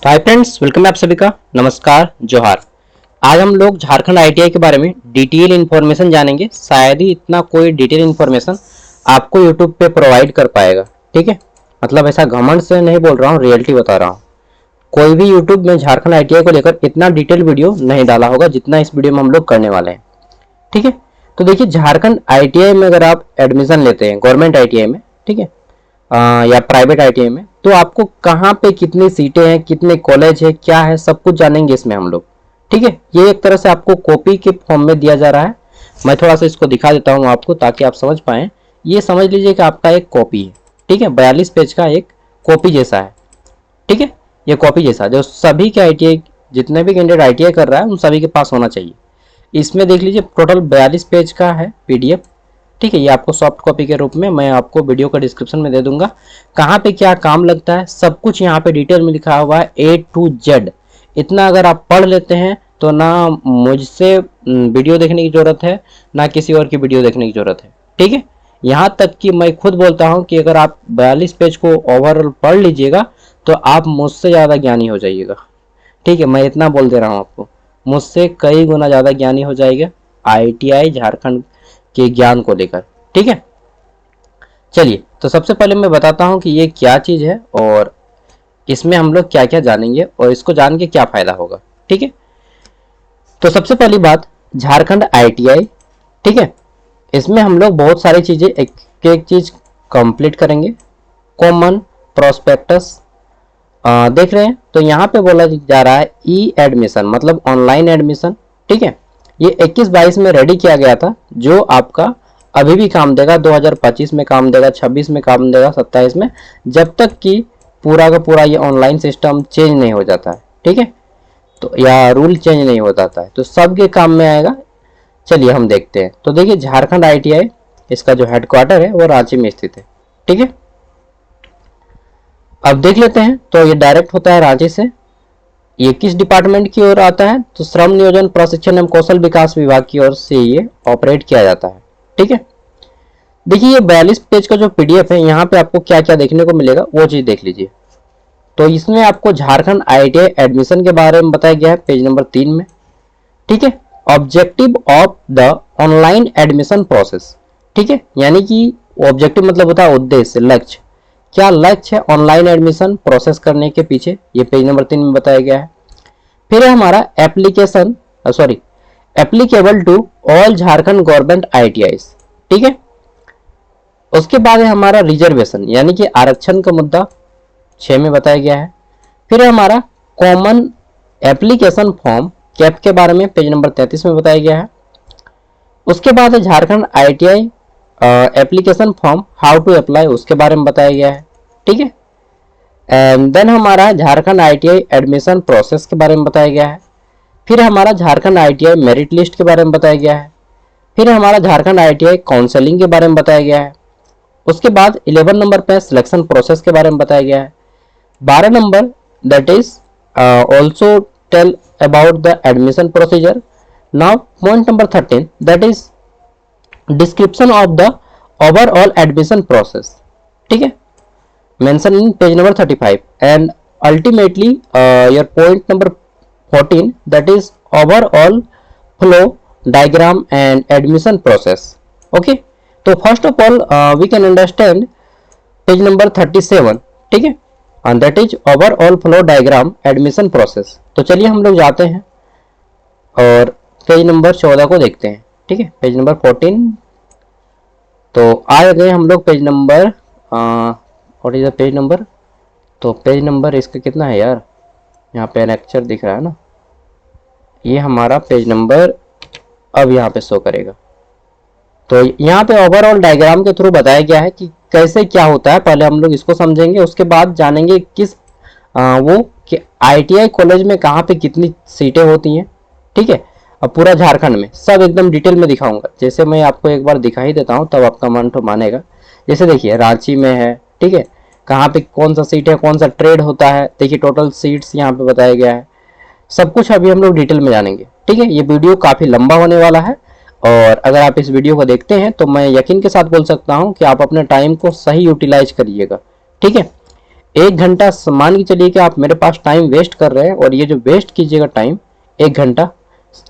तो hi friends, welcome है आप सभी का। नमस्कार, जोहार। आज हम लोग झारखंड आईटीआई के बारे में डिटेल इन्फॉर्मेशन जानेंगे। शायद ही इतना कोई डिटेल इन्फॉर्मेशन आपको यूट्यूब पे प्रोवाइड कर पाएगा। ठीक है, मतलब ऐसा घमंड से नहीं बोल रहा हूँ, रियलिटी बता रहा हूँ। कोई भी यूट्यूब में झारखंड आईटीआई को लेकर इतना डिटेल वीडियो नहीं डाला होगा जितना इस वीडियो में हम लोग करने वाले हैं। ठीक है, तो देखिए, झारखंड आईटीआई में अगर आप एडमिशन लेते हैं गवर्नमेंट आईटीआई में, ठीक है, या प्राइवेट आईटीआई में, तो आपको कहाँ पे कितनी सीटें हैं, कितने कॉलेज है, क्या है, सब कुछ जानेंगे इसमें हम लोग। ठीक है, ये एक तरह से आपको कॉपी के फॉर्म में दिया जा रहा है। मैं थोड़ा सा इसको दिखा देता हूँ आपको ताकि आप समझ पाएं। ये समझ लीजिए कि आपका एक कॉपी है। ठीक है, 42 पेज का एक कॉपी जैसा है। ठीक है, ये कॉपी जैसा जो सभी के आईटीआई, जितने भी कैंडिडेट आईटीआई कर रहा है उन सभी के पास होना चाहिए। इसमें देख लीजिए टोटल 42 पेज का है पीडीएफ। ठीक है, ये आपको सॉफ्ट कॉपी के रूप में मैं आपको वीडियो का डिस्क्रिप्शन में दे दूंगा। कहाँ पे क्या काम लगता है सब कुछ यहाँ पे डिटेल में लिखा हुआ है, A to Z। इतना अगर आप पढ़ लेते हैं तो ना मुझसे वीडियो देखने की जरूरत है, ना किसी और की वीडियो देखने की जरूरत है। ठीक है, यहाँ तक कि मैं खुद बोलता हूँ कि अगर आप 42 पेज को ओवरऑल पढ़ लीजिएगा तो आप मुझसे ज़्यादा ज्ञानी हो जाइएगा। ठीक है, मैं इतना बोल दे रहा हूँ आपको, मुझसे कई गुना ज़्यादा ज्ञानी हो जाएगा आईटीआई झारखंड के ज्ञान को लेकर। ठीक है, चलिए, तो सबसे पहले मैं बताता हूं कि ये क्या चीज़ है और इसमें हम लोग क्या क्या जानेंगे और इसको जान के क्या फायदा होगा। ठीक है, तो सबसे पहली बात, झारखंड आईटीआई। ठीक है, इसमें हम लोग बहुत सारी चीज़ें एक एक चीज़ कंप्लीट करेंगे। कॉमन प्रोस्पेक्टस देख रहे हैं, तो यहाँ पे बोला जा रहा है ई एडमिशन, मतलब ऑनलाइन एडमिशन। ठीक है, ये 21-22 में रेडी किया गया था, जो आपका अभी भी काम देगा, 2025 में काम देगा, 26 में काम देगा, 27 में, जब तक कि पूरा का पूरा ये ऑनलाइन सिस्टम चेंज नहीं हो जाता है। ठीक है, तो या रूल चेंज नहीं हो जाता है तो सबके काम में आएगा। चलिए हम देखते हैं। तो देखिए, झारखंड आईटीआई, इसका जो हेडक्वार्टर है वो रांची में स्थित है। ठीक है, अब देख लेते हैं। तो ये डायरेक्ट होता है रांची से। ये किस डिपार्टमेंट की ओर आता है? तो श्रम नियोजन प्रशिक्षण एवं कौशल विकास विभाग की ओर से ये ऑपरेट किया जाता है। ठीक है, देखिए, ये 42 पेज का जो पीडीएफ है, यहाँ पे आपको क्या क्या देखने को मिलेगा वो चीज देख लीजिए। तो इसमें आपको झारखंड आईटीआई एडमिशन के बारे में बताया गया है पेज नंबर 3 में। ठीक है, objective of the online admission process. ठीक है, यानी कि ऑब्जेक्टिव मतलब होता है उद्देश्य, लक्ष्य। क्या लक्ष्य है ऑनलाइन एडमिशन प्रोसेस करने के पीछे, ये पेज नंबर 3 में बताया गया है। फिर है हमारा application, sorry, applicable to all Jharkhand government ITIs. ठीक है, उसके बाद है हमारा रिजर्वेशन, यानी कि आरक्षण का मुद्दा 6 में बताया गया है। फिर है हमारा कॉमन एप्लीकेशन फॉर्म, कैप के बारे में पेज नंबर 33 में बताया गया है। उसके बाद है Jharkhand ITI application form, how to apply, उसके बारे में बताया गया है। ठीक है, एंड देन हमारा झारखंड आईटीआई एडमिशन प्रोसेस के बारे में बताया गया है। फिर हमारा झारखंड आईटीआई मेरिट लिस्ट के बारे में बताया गया है। फिर हमारा झारखंड आईटीआई काउंसलिंग के बारे में बताया गया है। उसके बाद 11 नंबर पे सिलेक्शन प्रोसेस के बारे में बताया गया है। 12 number, that is also tell about the admission procedure. Now point number 13, that is description of the overall admission process. ठीक है, mentioned in page number 35, and ultimately your point number 14, that is overall flow diagram and admission process. Okay, तो first of all we can understand page number 37. ठीक है, and that is overall flow diagram admission process. तो चलिए हम लोग जाते हैं और पेज नंबर 14 को देखते हैं। ठीक है, पेज नंबर 14, तो आ गए हम लोग पेज नंबर और इधर पेज नंबर, तो पेज नंबर इसका कितना है यार, यहाँ पे लेक्चर दिख रहा है ना, ये हमारा पेज नंबर अब यहाँ पे शो करेगा। तो यहाँ पे ओवरऑल डायग्राम के थ्रू बताया गया है कि कैसे क्या होता है। पहले हम लोग इसको समझेंगे, उसके बाद जानेंगे किस वो कि आईटीआई कॉलेज में कहाँ पे कितनी सीटें होती हैं। ठीक है, अब पूरा झारखंड में सब एकदम डिटेल में दिखाऊंगा। जैसे मैं आपको एक बार दिखा ही देता हूँ तब आपका मन तो मानेगा। जैसे देखिए, रांची में है। ठीक है, कहाँ पे कौन सा सीट है, कौन सा ट्रेड होता है, देखिए टोटल सीट्स यहाँ पे बताया गया है। सब कुछ अभी हम लोग डिटेल में जानेंगे। ठीक है, ये वीडियो काफ़ी लंबा होने वाला है और अगर आप इस वीडियो को देखते हैं तो मैं यकीन के साथ बोल सकता हूँ कि आप अपने टाइम को सही यूटिलाइज करिएगा। ठीक है, 1 घंटा मान के चलिए कि आप मेरे पास टाइम वेस्ट कर रहे हैं, और ये जो वेस्ट कीजिएगा टाइम 1 घंटा,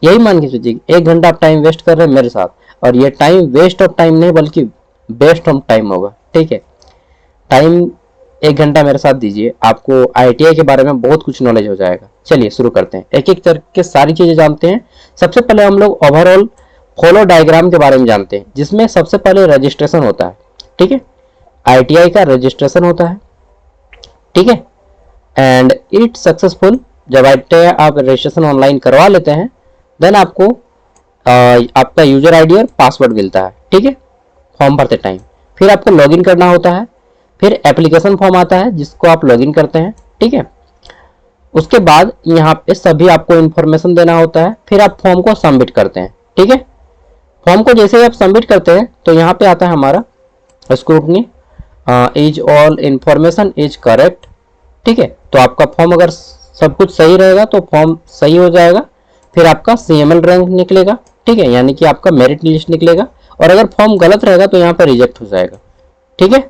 यही मान के चलिए 1 घंटा आप टाइम वेस्ट कर रहे हैं मेरे साथ, और ये टाइम वेस्ट ऑफ टाइम नहीं बल्कि बेस्ट ऑफ टाइम होगा। ठीक है, टाइम 1 घंटा मेरे साथ दीजिए, आपको ITI के बारे में बहुत कुछ नॉलेज हो जाएगा। चलिए शुरू करते हैं, एक एक करके सारी चीजें जानते हैं। सबसे पहले हम लोग ओवरऑल फॉलो डायग्राम के बारे में जानते हैं, जिसमें सबसे पहले रजिस्ट्रेशन होता है। ठीक है, ITI का रजिस्ट्रेशन होता है। ठीक है, एंड इट सक्सेसफुल, जब ITI आप रजिस्ट्रेशन ऑनलाइन करवा लेते हैं, देन आपको आपका यूजर ID और पासवर्ड मिलता है। ठीक है, फॉर्म भरते टाइम फिर आपको लॉगिन करना होता है, फिर एप्लीकेशन फॉर्म आता है जिसको आप लॉगिन करते हैं। ठीक है, उसके बाद यहाँ पे सभी आपको इन्फॉर्मेशन देना होता है, फिर आप फॉर्म को सबमिट करते हैं। ठीक है, फॉर्म को जैसे ही आप सबमिट करते हैं तो यहाँ पे आता है हमारा scrutiny, is all information is correct. ठीक है, तो आपका फॉर्म अगर सब कुछ सही रहेगा तो फॉर्म सही हो जाएगा, फिर आपका CML रैंक निकलेगा। ठीक है, यानी कि आपका मेरिट लिस्ट निकलेगा, और अगर फॉर्म गलत रहेगा तो यहाँ पर रिजेक्ट हो जाएगा। ठीक है,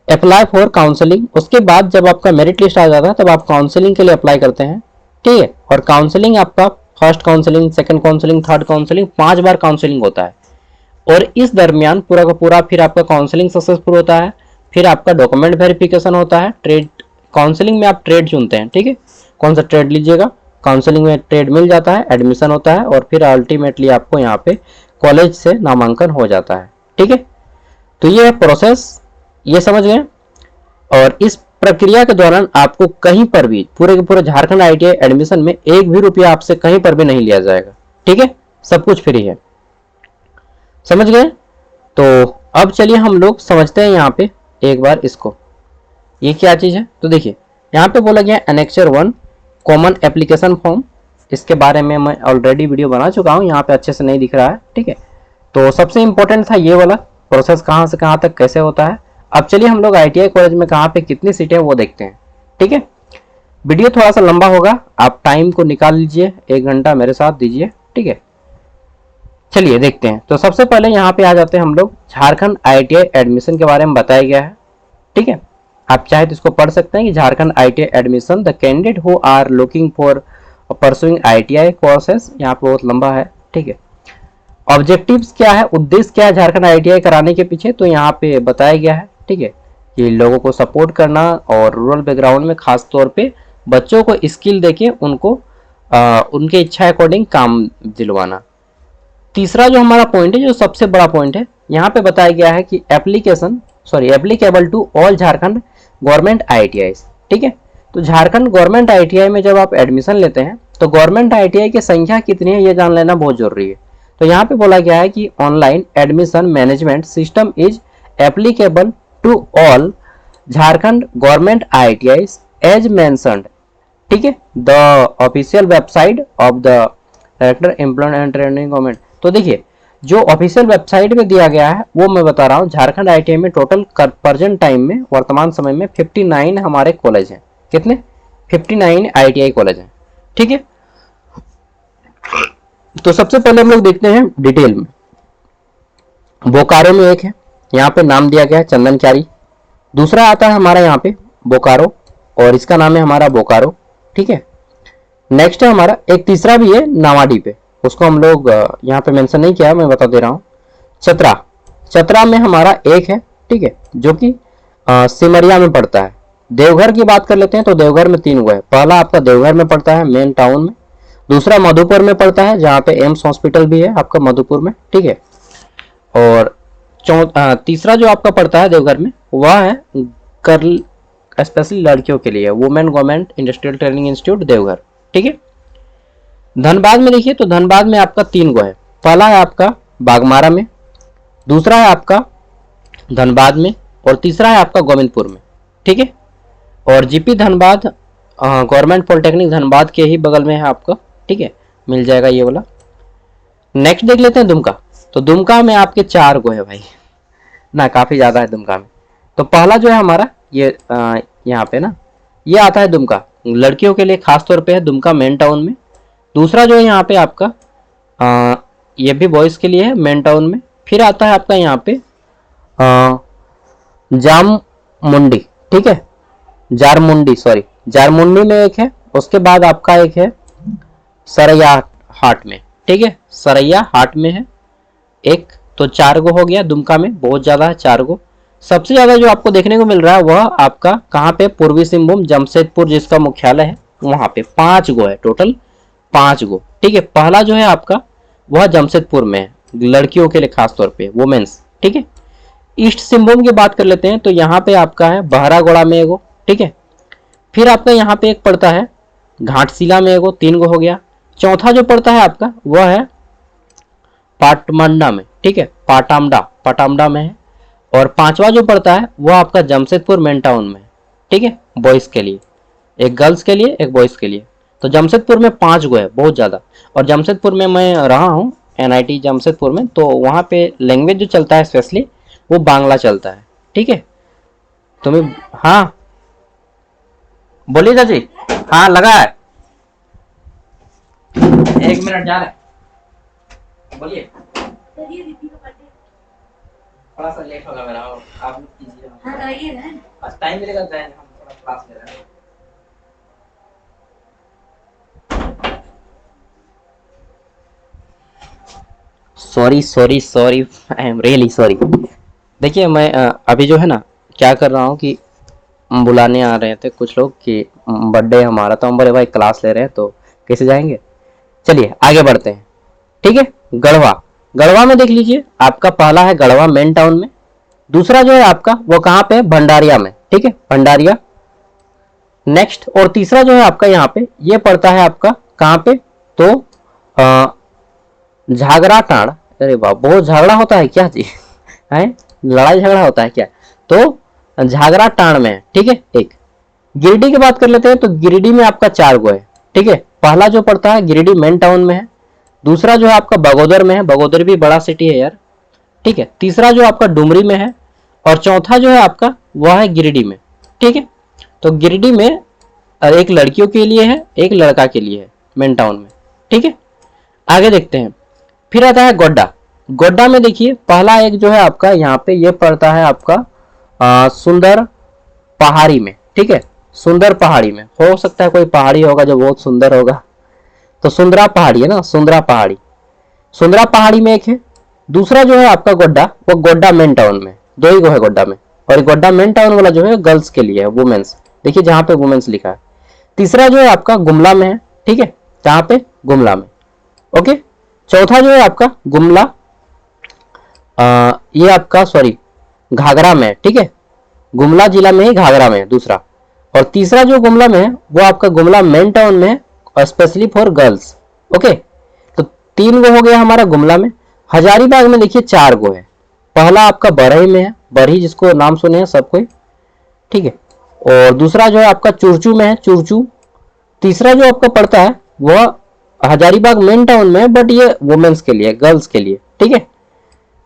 अप्लाई फॉर काउंसलिंग, उसके बाद जब आपका मेरिट लिस्ट आ जाता है तब आप काउंसलिंग के लिए अप्लाई करते हैं। ठीक है, और काउंसलिंग आपका first counselling, second counselling, third counselling, 5 बार काउंसलिंग होता है, और इस दरमियान पूरा का पूरा फिर आपका काउंसलिंग सक्सेसफुल होता है, फिर आपका डॉक्यूमेंट वेरिफिकेशन होता है। ट्रेड काउंसलिंग में आप ट्रेड चुनते हैं। ठीक है, कौन सा ट्रेड लीजिएगा, काउंसलिंग में ट्रेड मिल जाता है, एडमिशन होता है, और फिर अल्टीमेटली आपको यहाँ पे कॉलेज से नामांकन हो जाता है। ठीक है, तो ये है प्रोसेस, ये समझ गए। और इस प्रक्रिया के दौरान आपको कहीं पर भी पूरे के पूरे झारखंड ITI एडमिशन में 1 भी रुपया आपसे कहीं पर भी नहीं लिया जाएगा। ठीक है, सब कुछ फ्री है, समझ गए। तो अब चलिए हम लोग समझते हैं यहाँ पे एक बार इसको, ये क्या चीज है। तो देखिए यहाँ पे बोला गया एनेक्चर 1 कॉमन एप्लीकेशन फॉर्म, इसके बारे में मैं ऑलरेडी वीडियो बना चुका हूँ, यहाँ पे अच्छे से नहीं दिख रहा है। ठीक है, तो सबसे इंपॉर्टेंट था ये वाला प्रोसेस, कहाँ से कहाँ तक कैसे होता है। अब चलिए हम लोग ITI कॉलेज में कहाँ पे कितनी सीटें वो देखते हैं। ठीक है, वीडियो थोड़ा सा लंबा होगा, आप टाइम को निकाल लीजिए, 1 घंटा मेरे साथ दीजिए। ठीक है, चलिए देखते हैं। तो सबसे पहले यहाँ पे आ जाते हैं हम लोग, झारखंड ITI एडमिशन के बारे में बताया गया है। ठीक है, आप चाहे तो इसको पढ़ सकते हैं कि Jharkhand ITI admission the candidate who are looking for pursuing ITI courses, यहाँ पे बहुत लंबा है। ठीक है, ऑब्जेक्टिव्स क्या है, उद्देश्य क्या है झारखंड ITI कराने के पीछे, तो यहाँ पे बताया गया है। ठीक है, कि लोगों को सपोर्ट करना और रूरल बैकग्राउंड में खास तौर पे बच्चों को स्किल देके उनको उनके इच्छा अकॉर्डिंग काम दिलवाना। तीसरा जो हमारा पॉइंट है, जो सबसे बड़ा पॉइंट है, यहाँ पे बताया गया है कि applicable to all Jharkhand government ITI। ठीक है, तो झारखंड गवर्नमेंट ITI में जब आप एडमिशन लेते हैं तो गवर्नमेंट ITI की संख्या कितनी है ये जान लेना बहुत जरूरी है। तो यहाँ पे बोला गया है कि online admission management system is applicable to all Jharkhand government ITI as mentioned. ठीक है, the official website of the director employment and training government. तो देखिए जो ऑफिशियल वेबसाइट में दिया गया है वो मैं बता रहा हूँ, झारखंड ITI में टोटल प्रेजेंट टाइम में वर्तमान समय में 59 हमारे कॉलेज हैं। कितने? 59 ITI कॉलेज हैं। ठीक है, तो सबसे पहले हम लोग देखते हैं डिटेल में। बोकारो में एक है, यहाँ पे नाम दिया गया है चंदन क्यारी। दूसरा आता है हमारा यहाँ पे बोकारो, और इसका नाम है हमारा बोकारो। ठीक है, नेक्स्ट है हमारा एक तीसरा भी है नावाडी पे, उसको हम लोग यहाँ पे मेंशन नहीं किया, मैं बता दे रहा हूँ। चतरा में हमारा एक है। ठीक है, जो कि सिमरिया में पड़ता है। देवघर की बात कर लेते हैं तो देवघर में 3 हुआ है। पहला आपका देवघर में पड़ता है मेन टाउन में, दूसरा मधुपुर में पड़ता है जहाँ पे एम्स हॉस्पिटल भी है आपका मधुपुर में। ठीक है, और तीसरा जो आपका पड़ता है देवघर में वह है गर्ल, स्पेशली लड़कियों के लिए, women government industrial training institute Deoghar. ठीक है, धनबाद में देखिए तो धनबाद में आपका 3 गो है। पहला है आपका बागमारा में, दूसरा है आपका धनबाद में, और तीसरा है आपका गोविंदपुर में। ठीक है, और GP Dhanbad government polytechnic Dhanbad के ही बगल में है आपका। ठीक है, मिल जाएगा ये वाला। नेक्स्ट देख लेते हैं दुमका। तो दुमका में आपके 4 गो है भाई ना, काफी ज्यादा है दुमका में। तो पहला जो है हमारा ये यहाँ पे ना, ये आता है दुमका, लड़कियों के लिए खास तौर पे है दुमका मेन टाउन में। दूसरा जो है यहाँ पे आपका ये भी बॉयज के लिए है मेन टाउन में। फिर आता है आपका यहाँ पे जाम मुंडी। ठीक है, जारमुंडी, सॉरी जारमुंडी में एक है, उसके बाद आपका एक है सरैया हाट में, ठीक है, सरैया हाट में है एक, तो 4 गो हो गया। दुमका में बहुत ज्यादा है, 4 गो। सबसे ज्यादा जो आपको देखने को मिल रहा है वह आपका कहाँ पे, पूर्वी सिंहभूम जमशेदपुर जिसका मुख्यालय है वहां पे 5 गो है, टोटल 5 गो, ठीक है। पहला जो है आपका वह जमशेदपुर में है, लड़कियों के लिए खास तौर पे वुमेन्स, ठीक है। ईस्ट सिंहभूम की बात कर लेते हैं तो यहाँ पे आपका है बहरागोड़ा में एगो, ठीक है। फिर आपका यहाँ पे एक पड़ता है घाटशिला में एगो, 3 गो हो गया। चौथा जो पड़ता है आपका वह है पाटमंडा में, ठीक है, पाटामडा में है। और 5वां जो पड़ता है वह आपका जमशेदपुर मेन टाउन में, ठीक है, बॉयज के लिए, एक गर्ल्स के लिए एक बॉयज के लिए। तो जमशेदपुर में 5 गो है, बहुत ज्यादा। और जमशेदपुर में मैं रहा हूँ, NIT जमशेदपुर में, तो वहाँ पे लैंग्वेज जो चलता है स्पेशली वो बांग्ला चलता है, ठीक है। तुम्हें, हाँ बोलिए चाची। हाँ लगा है, 1 मिनट जा रहा है, बोलिए। थोड़ा सा लेट होगा मेरा, आप लोग कीजिए। हाँ आइए ना, आज टाइम मिलेगा तो हम थोड़ा क्लास ले रहे हैं। Sorry sorry sorry, I am really sorry. देखिए मैं अभी जो है ना क्या कर रहा हूँ कि बुलाने आ रहे थे कुछ लोग कि बर्थडे हमारा, तो हम बोले भाई क्लास ले रहे हैं तो कैसे जाएंगे। चलिए आगे बढ़ते हैं, ठीक है। गढ़वा, गढ़वा में देख लीजिए आपका पहला है गढ़वा मेन टाउन में, दूसरा जो है आपका वो कहाँ पे, भंडारिया में, ठीक है, भंडारिया नेक्स्ट। और तीसरा जो है आपका यहाँ पे ये पड़ता है आपका कहाँ पे, तो झगड़ा टाड़। अरे वाह, बहुत झगड़ा होता है क्या जी, है लड़ाई झगड़ा होता है क्या, तो झगड़ा टाड़ में है, ठीक है एक। गिरिडीह की बात कर लेते हैं तो गिरिडीह में आपका 4 गो है, ठीक है। पहला जो पड़ता है गिरिडीह मेन टाउन में है, दूसरा जो है आपका बगोदर में है, बगोदर भी बड़ा सिटी है यार, ठीक है। तीसरा जो आपका डुमरी में है, और चौथा जो है आपका वह है गिरिडीह में, ठीक है। तो गिरिडीह में एक लड़कियों के लिए है, एक लड़का के लिए है मेन टाउन में, ठीक है। आगे देखते हैं, फिर आता है गोड्डा। गोड्डा में देखिए पहला एक जो है आपका यहाँ पे ये पड़ता है आपका सुंदर पहाड़ी में, ठीक है, सुंदर पहाड़ी में। हो सकता है कोई पहाड़ी होगा जो बहुत सुंदर होगा, तो सुंदरा पहाड़ी है ना, सुंदरा पहाड़ी, सुंदरा पहाड़ी में एक है। दूसरा जो है आपका गोड्डा, वो गोड्डा मेन टाउन में, 2 ही गो है गोड्डा में। और गोड्डा मेन टाउन वाला जो है गर्ल्स के लिए है, वुमेन्स, देखिए जहां पे वुमेन्स लिखा है। तीसरा जो है आपका गुमला में है, ठीक है, जहां पे गुमला में, ओके। चौथा जो है आपका गुमला, ये आपका सॉरी घाघरा में, ठीक है, गुमला जिला में ही घाघरा में है दूसरा। और तीसरा जो गुमला में है वो आपका गुमला मेन टाउन में है, और स्पेशली फॉर गर्ल्स, ओके। तो 3 गो हो गया हमारा गुमला में। हजारीबाग में देखिए 4 गो है, पहला आपका बरही में है, बरही जिसको नाम सुने हैं सब कोई, ठीक है। और दूसरा जो है आपका चुरचू में है, चुरचू। तीसरा जो आपका पड़ता है वह हजारीबाग मेन टाउन में है, बट ये वुमेन्स के लिए, गर्ल्स के लिए, ठीक है।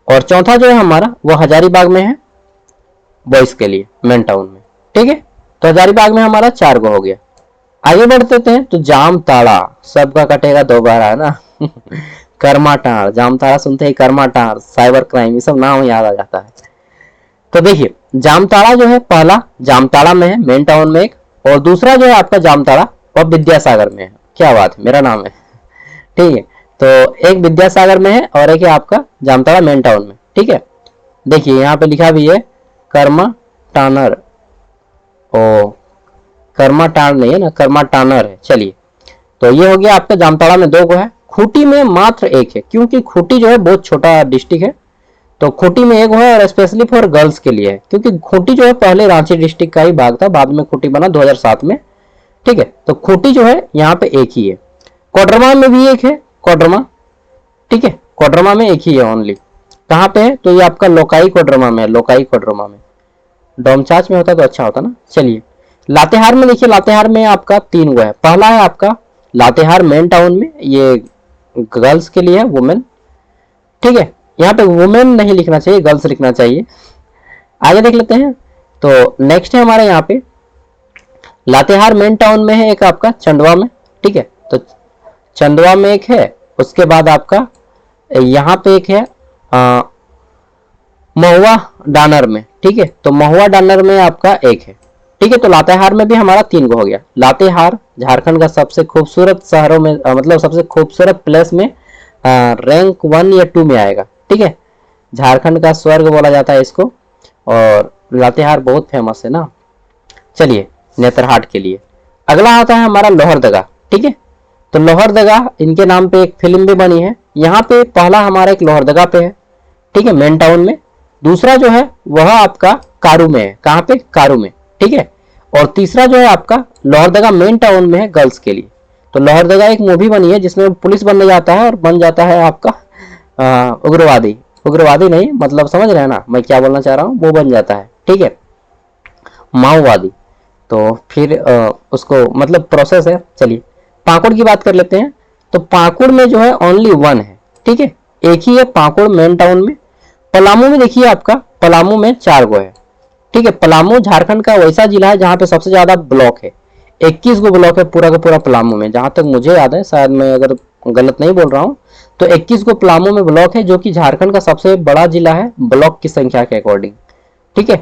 और चौथा जो है हमारा वो हजारीबाग में है, बॉयज के लिए मेन टाउन में, ठीक है। तो हजारीबाग में हमारा 4 गो हो गया। आगे बढ़ते हैं तो जामताड़ा, सबका कटेगा दोबारा है ना करमाटाड़, जामताड़ा सुनते ही करमाटाड़, साइबर क्राइम, ये सब नाम याद आ जाता है। तो देखिए जामताड़ा जो है पहला जामताड़ा में है मेन टाउन में एक, और दूसरा जो है आपका जामताड़ा और विद्यासागर में है। क्या बात है, मेरा नाम है, ठीक है। तो एक विद्यासागर में है और एक है आपका जामताड़ा मेन टाउन में, ठीक है। देखिए यहाँ पे लिखा भी है कर्मा टानर, ओ कर्मा टान नहीं है ना, कर्मा टानर है। चलिए, तो ये हो गया आपका जामताड़ा में 2 गो है। खूंटी में मात्र 1 है, क्योंकि खूंटी जो है बहुत छोटा डिस्ट्रिक्ट है, तो खूंटी में 1 है और स्पेशली फॉर गर्ल्स के लिए है, क्योंकि खूंटी जो है पहले रांची डिस्ट्रिक्ट का ही भाग था, बाद में खूंटी बना 2007 में, ठीक है। तो खूंटी जो है यहाँ पे 1 ही है। कोडरमा में भी 1 है, कोडरमा, ठीक है, कोडरमा में 1 ही है ओनली। कहाँ पे है, तो ये आपका लोकाई कोडरमा में है, लोकाई कोडरमा में। डोमचाच में होता तो अच्छा होता ना। चलिए लातेहार में देखिए, लातेहार में आपका 3 गो है। पहला है आपका लातेहार मेन टाउन में, ये गर्ल्स के लिए है, वुमेन, ठीक है। यहाँ पे वुमेन नहीं लिखना चाहिए, गर्ल्स लिखना चाहिए। आगे देख लेते हैं, तो नेक्स्ट है हमारे यहाँ पे लातेहार मेन टाउन में है एक आपका चंदवा में, ठीक है। तो चंदवा में एक है, उसके बाद आपका यहाँ पे एक है महुआ डानर में, ठीक है। तो महुआ डानर में आपका 1 है, ठीक है। तो लातेहार में भी हमारा 3 गो हो गया। लातेहार झारखंड का सबसे खूबसूरत शहरों में मतलब सबसे खूबसूरत प्लेस में रैंक 1 या 2 में आएगा। ठीक है, झारखंड का स्वर्ग बोला जाता है इसको, और लातेहार बहुत फेमस है ना। चलिए नेतरहाट के लिए अगला आता है हमारा लोहरदगा। ठीक है, तो लोहरदगा इनके नाम पे एक फिल्म भी बनी है। यहाँ पे पहला हमारा एक लोहरदगा पे है, ठीक है, मेन टाउन में। दूसरा जो है वह आपका कारू में है। कहाँ पे? कारू में। ठीक है, और तीसरा जो है आपका लोहरदगा मेन टाउन में है गर्ल्स के लिए। तो लोहरदगा एक मूवी बनी है जिसमें पुलिस बनने जाता है और बन जाता है आपका उग्रवादी। उग्रवादी नहीं, मतलब समझ रहे हैं ना मैं क्या बोलना चाह रहा हूँ, वो बन जाता है। ठीक है, माओवादी। तो फिर उसको मतलब प्रोसेस है। चलिए पाकुड़ की बात कर लेते हैं। तो पाकुड़ में जो है ओनली 1 है। ठीक है, एक ही है पाकुड़ मेन टाउन में। पलामू में देखिए आपका, पलामू में 4 गो है। ठीक है, पलामू झारखंड का वैसा जिला है जहां पे सबसे ज्यादा ब्लॉक है। 21 गो ब्लॉक है पूरा का पूरा पलामू में, जहां तक मुझे याद है, शायद मैं अगर गलत नहीं बोल रहा हूँ। तो 21 गो पलामू में ब्लॉक है, जो कि झारखंड का सबसे बड़ा जिला है ब्लॉक की संख्या के अकॉर्डिंग। ठीक है,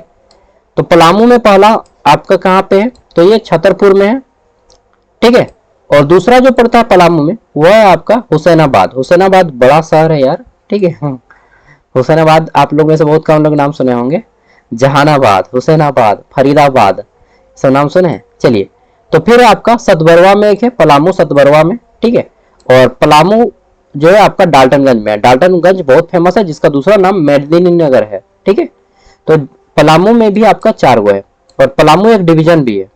तो पलामू में पहला आपका कहाँ पे है? तो ये छतरपुर में है। ठीक है, और दूसरा जो पड़ता है पलामू में वह है आपका हुसैनाबाद। हुसैनाबाद बड़ा शहर है यार। ठीक है, हुसैनाबाद आप लोग में से बहुत कम लोग नाम सुने होंगे। जहानाबाद, हुसैनाबाद, फरीदाबाद, सब नाम सुने हैं। चलिए, तो फिर आपका सतबरवा में एक है, पलामू सतबरवा में। ठीक है, और पलामू जो है आपका डाल्टनगंज में है। डाल्टनगंज बहुत फेमस है, जिसका दूसरा नाम मेदिनीनगर है। ठीक है, तो पलामू में भी आपका 4 गो है, और पलामू एक डिवीजन भी है।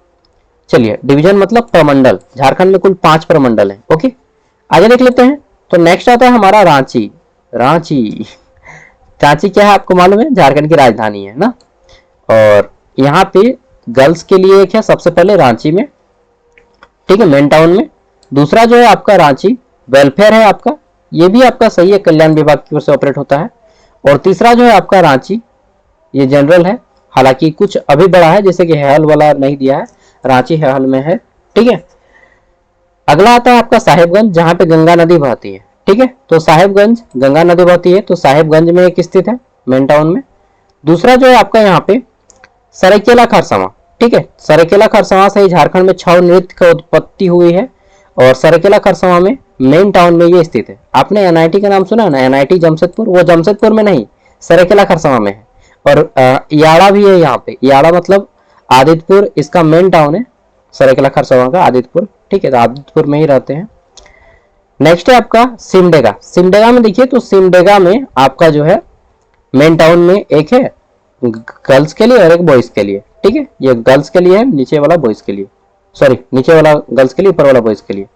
चलिए, डिवीजन मतलब प्रमंडल। झारखंड में कुल 5 प्रमंडल है। ओके, आगे देख लेते हैं। तो नेक्स्ट आता है हमारा रांची। रांची, रांची क्या है आपको मालूम है? झारखंड की राजधानी है ना। और यहाँ पे गर्ल्स के लिए एक है सबसे पहले रांची में। ठीक है, मेन टाउन में। दूसरा जो है आपका रांची वेलफेयर है आपका, ये भी आपका सही है, कल्याण विभाग की ओर से ऑपरेट होता है। और तीसरा जो है आपका रांची, ये जनरल है, हालांकि कुछ अभी बड़ा है, जैसे कि हेहल वाला नहीं दिया है, रांची हेहल में है। ठीक है, अगला आता है आपका साहेबगंज, जहां पे गंगा नदी बहती है। ठीक है, तो साहेबगंज गंगा नदी बहती है, तो साहेबगंज में एक स्थित है मेन टाउन में। दूसरा जो है आपका यहाँ पे सरायकेला खरसावां। ठीक है, सरायकेला खरसावां से ही झारखंड में छऊ नृत्य का उत्पत्ति हुई है, और सरायकेला खरसावां में मेन टाउन में ये स्थित है। आपने एनआईटी का नाम सुना ना, एनआईटी जमशेदपुर, वो जमशेदपुर में नहीं, सरायकेला खरसावां में है। और याड़ा भी है यहाँ पे। याड़ा मतलब आदित्यपुर, इसका मेन टाउन है सरायकेला खरसावां का, आदित्यपुर। ठीक है, तो आदित्यपुर में ही रहते हैं। नेक्स्ट है आपका सिमडेगा। सिमडेगा में देखिए, तो सिमडेगा में आपका जो है मेन टाउन में एक है गर्ल्स के लिए और एक बॉयज के लिए। ठीक है, ये गर्ल्स के लिए है, नीचे वाला बॉयज के लिए, सॉरी नीचे वाला गर्ल्स के लिए, ऊपर वाला बॉयज के लिए।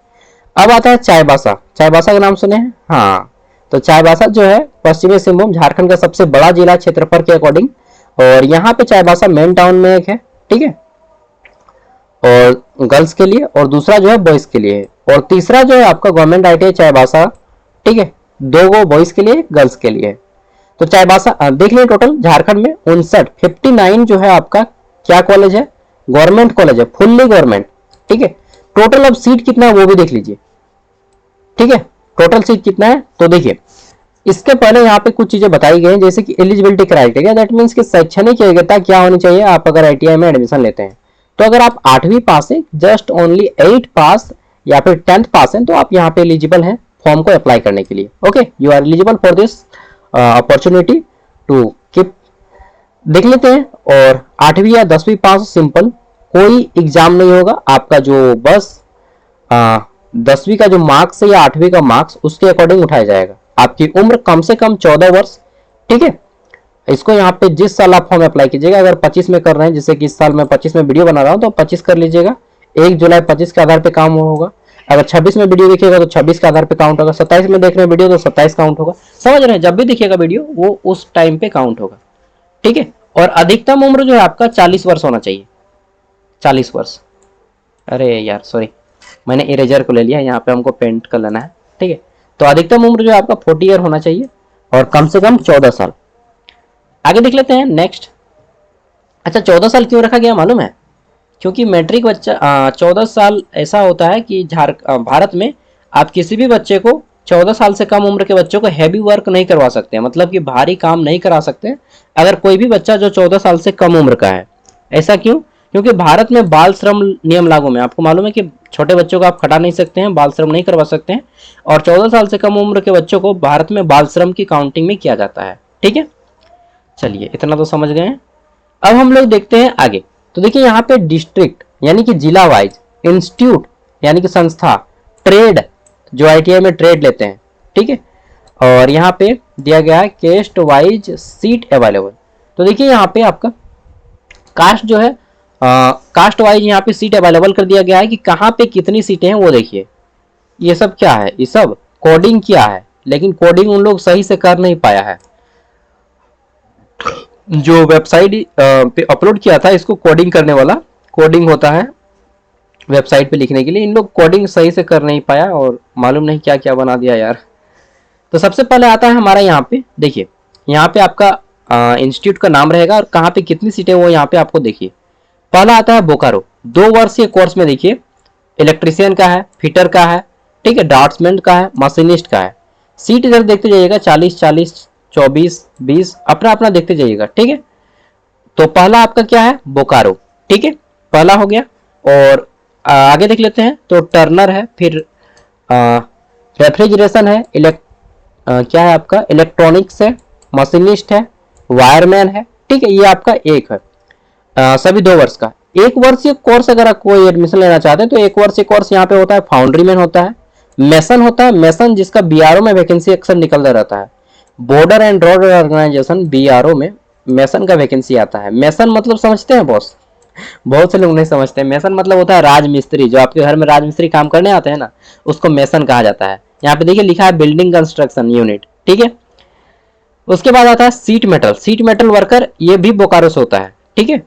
अब आता है चाईबासा। चाईबासा का नाम सुने हैं? हाँ, तो चाईबासा जो है पश्चिमी सिंहभूम झारखंड का सबसे बड़ा जिला क्षेत्रफल के अकॉर्डिंग, और यहाँ पे चाईबासा मेन टाउन में एक है। ठीक है, और गर्ल्स के लिए, और दूसरा जो है बॉयज के लिए है। और तीसरा जो है आपका गवर्नमेंट आईटीआई चाईबासा। ठीक है, 2 गो बॉयज के लिए, गर्ल्स के लिए। तो चाईबासा देख लीजिए, टोटल झारखंड में 59 जो है आपका क्या कॉलेज है? गवर्नमेंट कॉलेज है, फुल्ली गवर्नमेंट। ठीक है, टोटल अब सीट कितना है वो भी देख लीजिए। ठीक है, टोटल सीट कितना है तो देखिए, इसके पहले यहाँ पे कुछ चीजें बताई गई हैं, जैसे कि एलिजिबिलिटी क्राइटेरिया, दैट मीन्स कि शैक्षणिक योग्यता क्या होनी चाहिए आप अगर आईटीआई में एडमिशन लेते हैं। तो अगर आप 8वीं पास है, जस्ट ओनली 8 पास या फिर 10th पास है, तो आप यहाँ पे एलिजिबल हैं फॉर्म को अप्लाई करने के लिए। Okay, you are eligible for this opportunity to keep. देख लेते हैं। और 8वीं या 10वीं पास सिंपल, कोई एग्जाम नहीं होगा आपका, जो बस 10वीं का जो मार्क्स है या 8वीं का मार्क्स उसके अकॉर्डिंग उठाया जाएगा। आपकी उम्र कम से कम 14 वर्ष। ठीक है, इसको यहाँ पे जिस साल आप फॉर्म अप्लाई कीजिएगा, अगर 25 में कर रहे हैं, जैसे कि इस साल मैं 25 में वीडियो बना रहा हूँ, तो 25 कर लीजिएगा। 1 जुलाई 25 के आधार पे काम होगा। अगर 26 में वीडियो देखिएगा तो 26 के आधार पे काउंट होगा। 27 में देख रहे हैं वीडियो तो 27 काउंट होगा। समझ रहे हैं, जब भी देखिएगा वीडियो वो उस टाइम पे काउंट होगा। ठीक है, और अधिकतम उम्र जो है आपका 40 वर्ष होना चाहिए। 40 वर्ष, अरे यार सॉरी, मैंने इरेजर को ले लिया, यहाँ पे हमको पेंट कर लेना है। ठीक है, तो अधिकतम उम्र जो है आपका 40 ईयर होना चाहिए, और कम से कम 14 साल। आगे देख लेते हैं नेक्स्ट। अच्छा, 14 साल क्यों रखा गया मालूम है? क्योंकि मैट्रिक बच्चा 14 साल ऐसा होता है कि भारत में आप किसी भी बच्चे को 14 साल से कम उम्र के बच्चों को हैवी वर्क नहीं करवा सकते, मतलब कि भारी काम नहीं करा सकते अगर कोई भी बच्चा जो 14 साल से कम उम्र का है। ऐसा क्यों? क्योंकि भारत में बाल श्रम नियम लागू में, आपको मालूम है कि छोटे बच्चों को आप खटा नहीं सकते हैं, बाल श्रम नहीं करवा सकते हैं, और 14 साल से कम उम्र के बच्चों को भारत में बाल श्रम की काउंटिंग में किया जाता है। ठीक है, चलिए इतना तो समझ गए हैं। अब हम लोग देखते हैं आगे। तो देखिए यहाँ पे डिस्ट्रिक्ट यानी कि जिला वाइज, इंस्टीट्यूट यानी कि संस्था, ट्रेड जो ITI में ट्रेड लेते हैं, ठीक है, और यहाँ पे दिया गया है कैस्ट वाइज सीट अवेलेबल। तो देखिए यहाँ पे आपका कास्ट जो है, कास्ट वाइज यहाँ पे सीट अवेलेबल कर दिया गया है कि कहाँ पे कितनी सीटें हैं वो देखिए। ये सब क्या है, ये सब कोडिंग किया है, लेकिन कोडिंग उन लोग सही से कर नहीं पाया है। जो वेबसाइट पे अपलोड किया था इसको कोडिंग करने वाला, कोडिंग होता है वेबसाइट पे लिखने के लिए, इन लोग कोडिंग सही से कर नहीं पाया और मालूम नहीं क्या क्या बना दिया यार। तो सबसे पहले आता है हमारा यहाँ पे, देखिए यहाँ पे आपका इंस्टीट्यूट का नाम रहेगा और कहाँ पे कितनी सीटें वो यहाँ पे आपको देखिए। पहला आता है बोकारो, 2 वर्षीय कोर्स में देखिए इलेक्ट्रीशियन का है, फिटर का है, ठीक है, ड्राफ्ट्समैन का है, मशीनिस्ट का है। सीट इधर देखते जाइएगा 40, 24, 20 अपना अपना देखते जाइएगा, ठीक है। तो पहला आपका क्या है, बोकारो, ठीक है, पहला हो गया। और आगे देख लेते हैं तो टर्नर है, फिर रेफ्रिजरेशन है, क्या है आपका इलेक्ट्रॉनिक्स है, मशीनिस्ट है, वायरमैन है, ठीक है, ये आपका एक है। सभी 2 वर्ष का। 1 वर्षीय कोर्स अगर आप कोई एडमिशन लेना चाहते हैं तो 1 वर्षीय कोर्स यहाँ पे होता है, फाउंड्रीमैन होता है, मेसन होता है, मेसन जिसका BRO में वैकेंसी अक्सर निकलता रहता है, border and road organisation BRO में मेसन का वैकेंसी आता है। मेसन मतलब समझते हैं बॉस, बहुत से लोग नहीं समझते। मेसन मतलब होता है राजमिस्त्री, जो आपके घर में राजमिस्त्री काम करने आते हैं ना, उसको मेसन कहा जाता है। यहाँ पे देखिए लिखा है बिल्डिंग कंस्ट्रक्शन यूनिट, ठीक है। उसके बाद आता है seat metal, seat metal worker, ये भी बोकारो से होता है, ठीक है।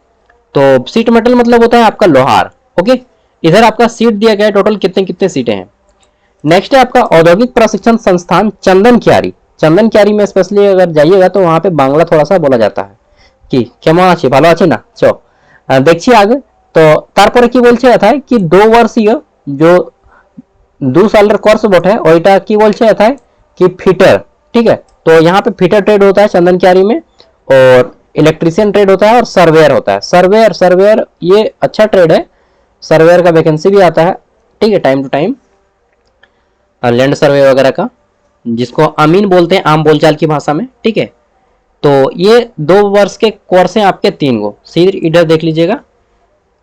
तो सीट मेटल मतलब होता है आपका लोहार, ओके। इधर आपका सीट दिया गया है, टोटल कितने कितने सीटें हैं। नेक्स्ट है आपका औद्योगिक प्रशिक्षण संस्थान चंदन क्यारी। चंदन क्यारी में स्पेशली अगर जाइएगा तो वहां पे बांग्ला थोड़ा सा बोला जाता है कि কেমন আছে ভালো আছে না। চো দেখছি আগে তো তারপরে কি বলছে এথায় कि 2 वर्षीय जो 2 साल कोर्स বটে ওইটা কি বলছে এথায় कि फिटर, ठीक है। तो यहाँ पे फिटर ट्रेड होता है चंदन क्यारी में, और इलेक्ट्रीशियन ट्रेड होता है, और सर्वेयर होता है। सर्वेयर ये अच्छा ट्रेड है, सर्वेयर का वैकेंसी भी आता है, ठीक है, time to time, land survey वगैरह का, जिसको अमीन बोलते हैं आम बोलचाल की भाषा में, ठीक है। तो ये 2 वर्ष के कोर्स हैं आपके 3 गो, सीधे इधर देख लीजिएगा।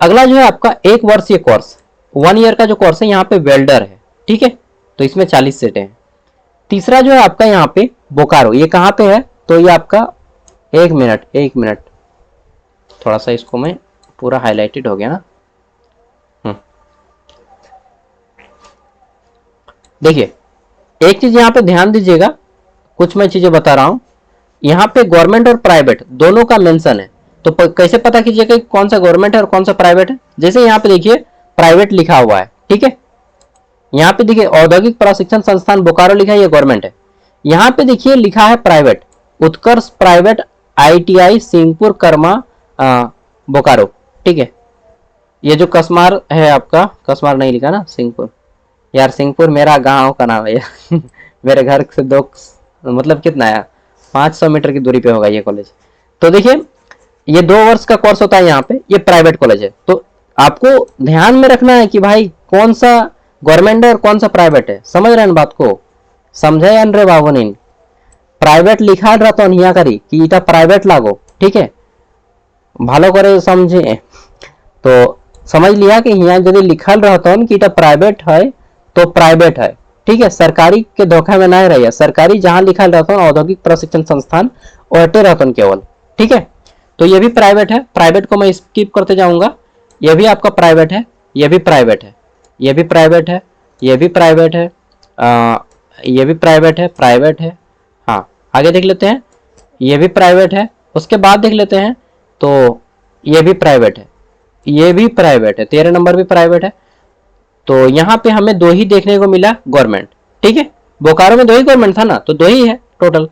अगला जो है आपका 1 वर्षीय कोर्स, 1 ईयर का जो कोर्स है, यहाँ पे वेल्डर है, ठीक है, तो इसमें 40 सीटें हैं। तीसरा जो है आपका यहाँ पे बोकारो, ये कहाँ पे है, तो ये आपका 1 मिनट थोड़ा सा इसको मैं पूरा हाईलाइटेड हो गया ना। देखिए एक चीज यहाँ पे ध्यान दीजिएगा, कुछ मैं चीजें बता रहा हूं, यहाँ पे गवर्नमेंट और प्राइवेट दोनों का मेंशन है। तो कैसे पता कीजिएगा कि कौन सा गवर्नमेंट है और कौन सा प्राइवेट है। जैसे यहाँ पे देखिए प्राइवेट लिखा हुआ है, ठीक है, यहाँ पे देखिए औद्योगिक प्रशिक्षण संस्थान बोकारो लिखा है, ये गवर्नमेंट है। यहाँ पे देखिए लिखा है प्राइवेट, उत्कर्ष प्राइवेट ITI सिंहपुर कर्मा बोकारो, ठीक है। ये जो कसमार है आपका, कसमार नहीं लिखा ना, सिंहपुर, यार सिंहपुर मेरा गांव का नाम है यार मेरे घर से 2 मतलब कितना है, 500 मीटर की दूरी पे होगा ये कॉलेज। तो देखिए ये 2 वर्ष का कोर्स होता है यहाँ पे, ये प्राइवेट कॉलेज है। तो आपको ध्यान में रखना है कि भाई कौन सा गवर्नमेंट है और कौन सा प्राइवेट है, समझ रहे हैं बात को, समझे या रे बाबू नहीं। प्राइवेट लिखा रहता हिया करी कि इटा प्राइवेट लागो, ठीक है, भालो करे समझे। तो समझ लिया कि यहाँ यदि लिखल रहता कि इटा प्राइवेट है तो प्राइवेट है, ठीक है, सरकारी के धोखा में नहीं रहिए। सरकारी जहां लिखल रहता औद्योगिक प्रशिक्षण संस्थान ओटे रहता केवल, ठीक है। तो ये भी प्राइवेट है, प्राइवेट को मैं स्किप करते जाऊंगा। ये भी आपका प्राइवेट है, ये भी प्राइवेट है, ये भी प्राइवेट है, ये भी प्राइवेट है, ये भी प्राइवेट है, प्राइवेट है। हाँ आगे देख लेते हैं, ये भी प्राइवेट है। उसके बाद देख लेते हैं तो ये भी प्राइवेट है, ये भी प्राइवेट है, 13 नंबर भी प्राइवेट है। तो यहाँ पे हमें 2 ही देखने को मिला गवर्नमेंट, ठीक है, बोकारो में 2 ही गवर्नमेंट था ना, तो 2 ही है टोटल।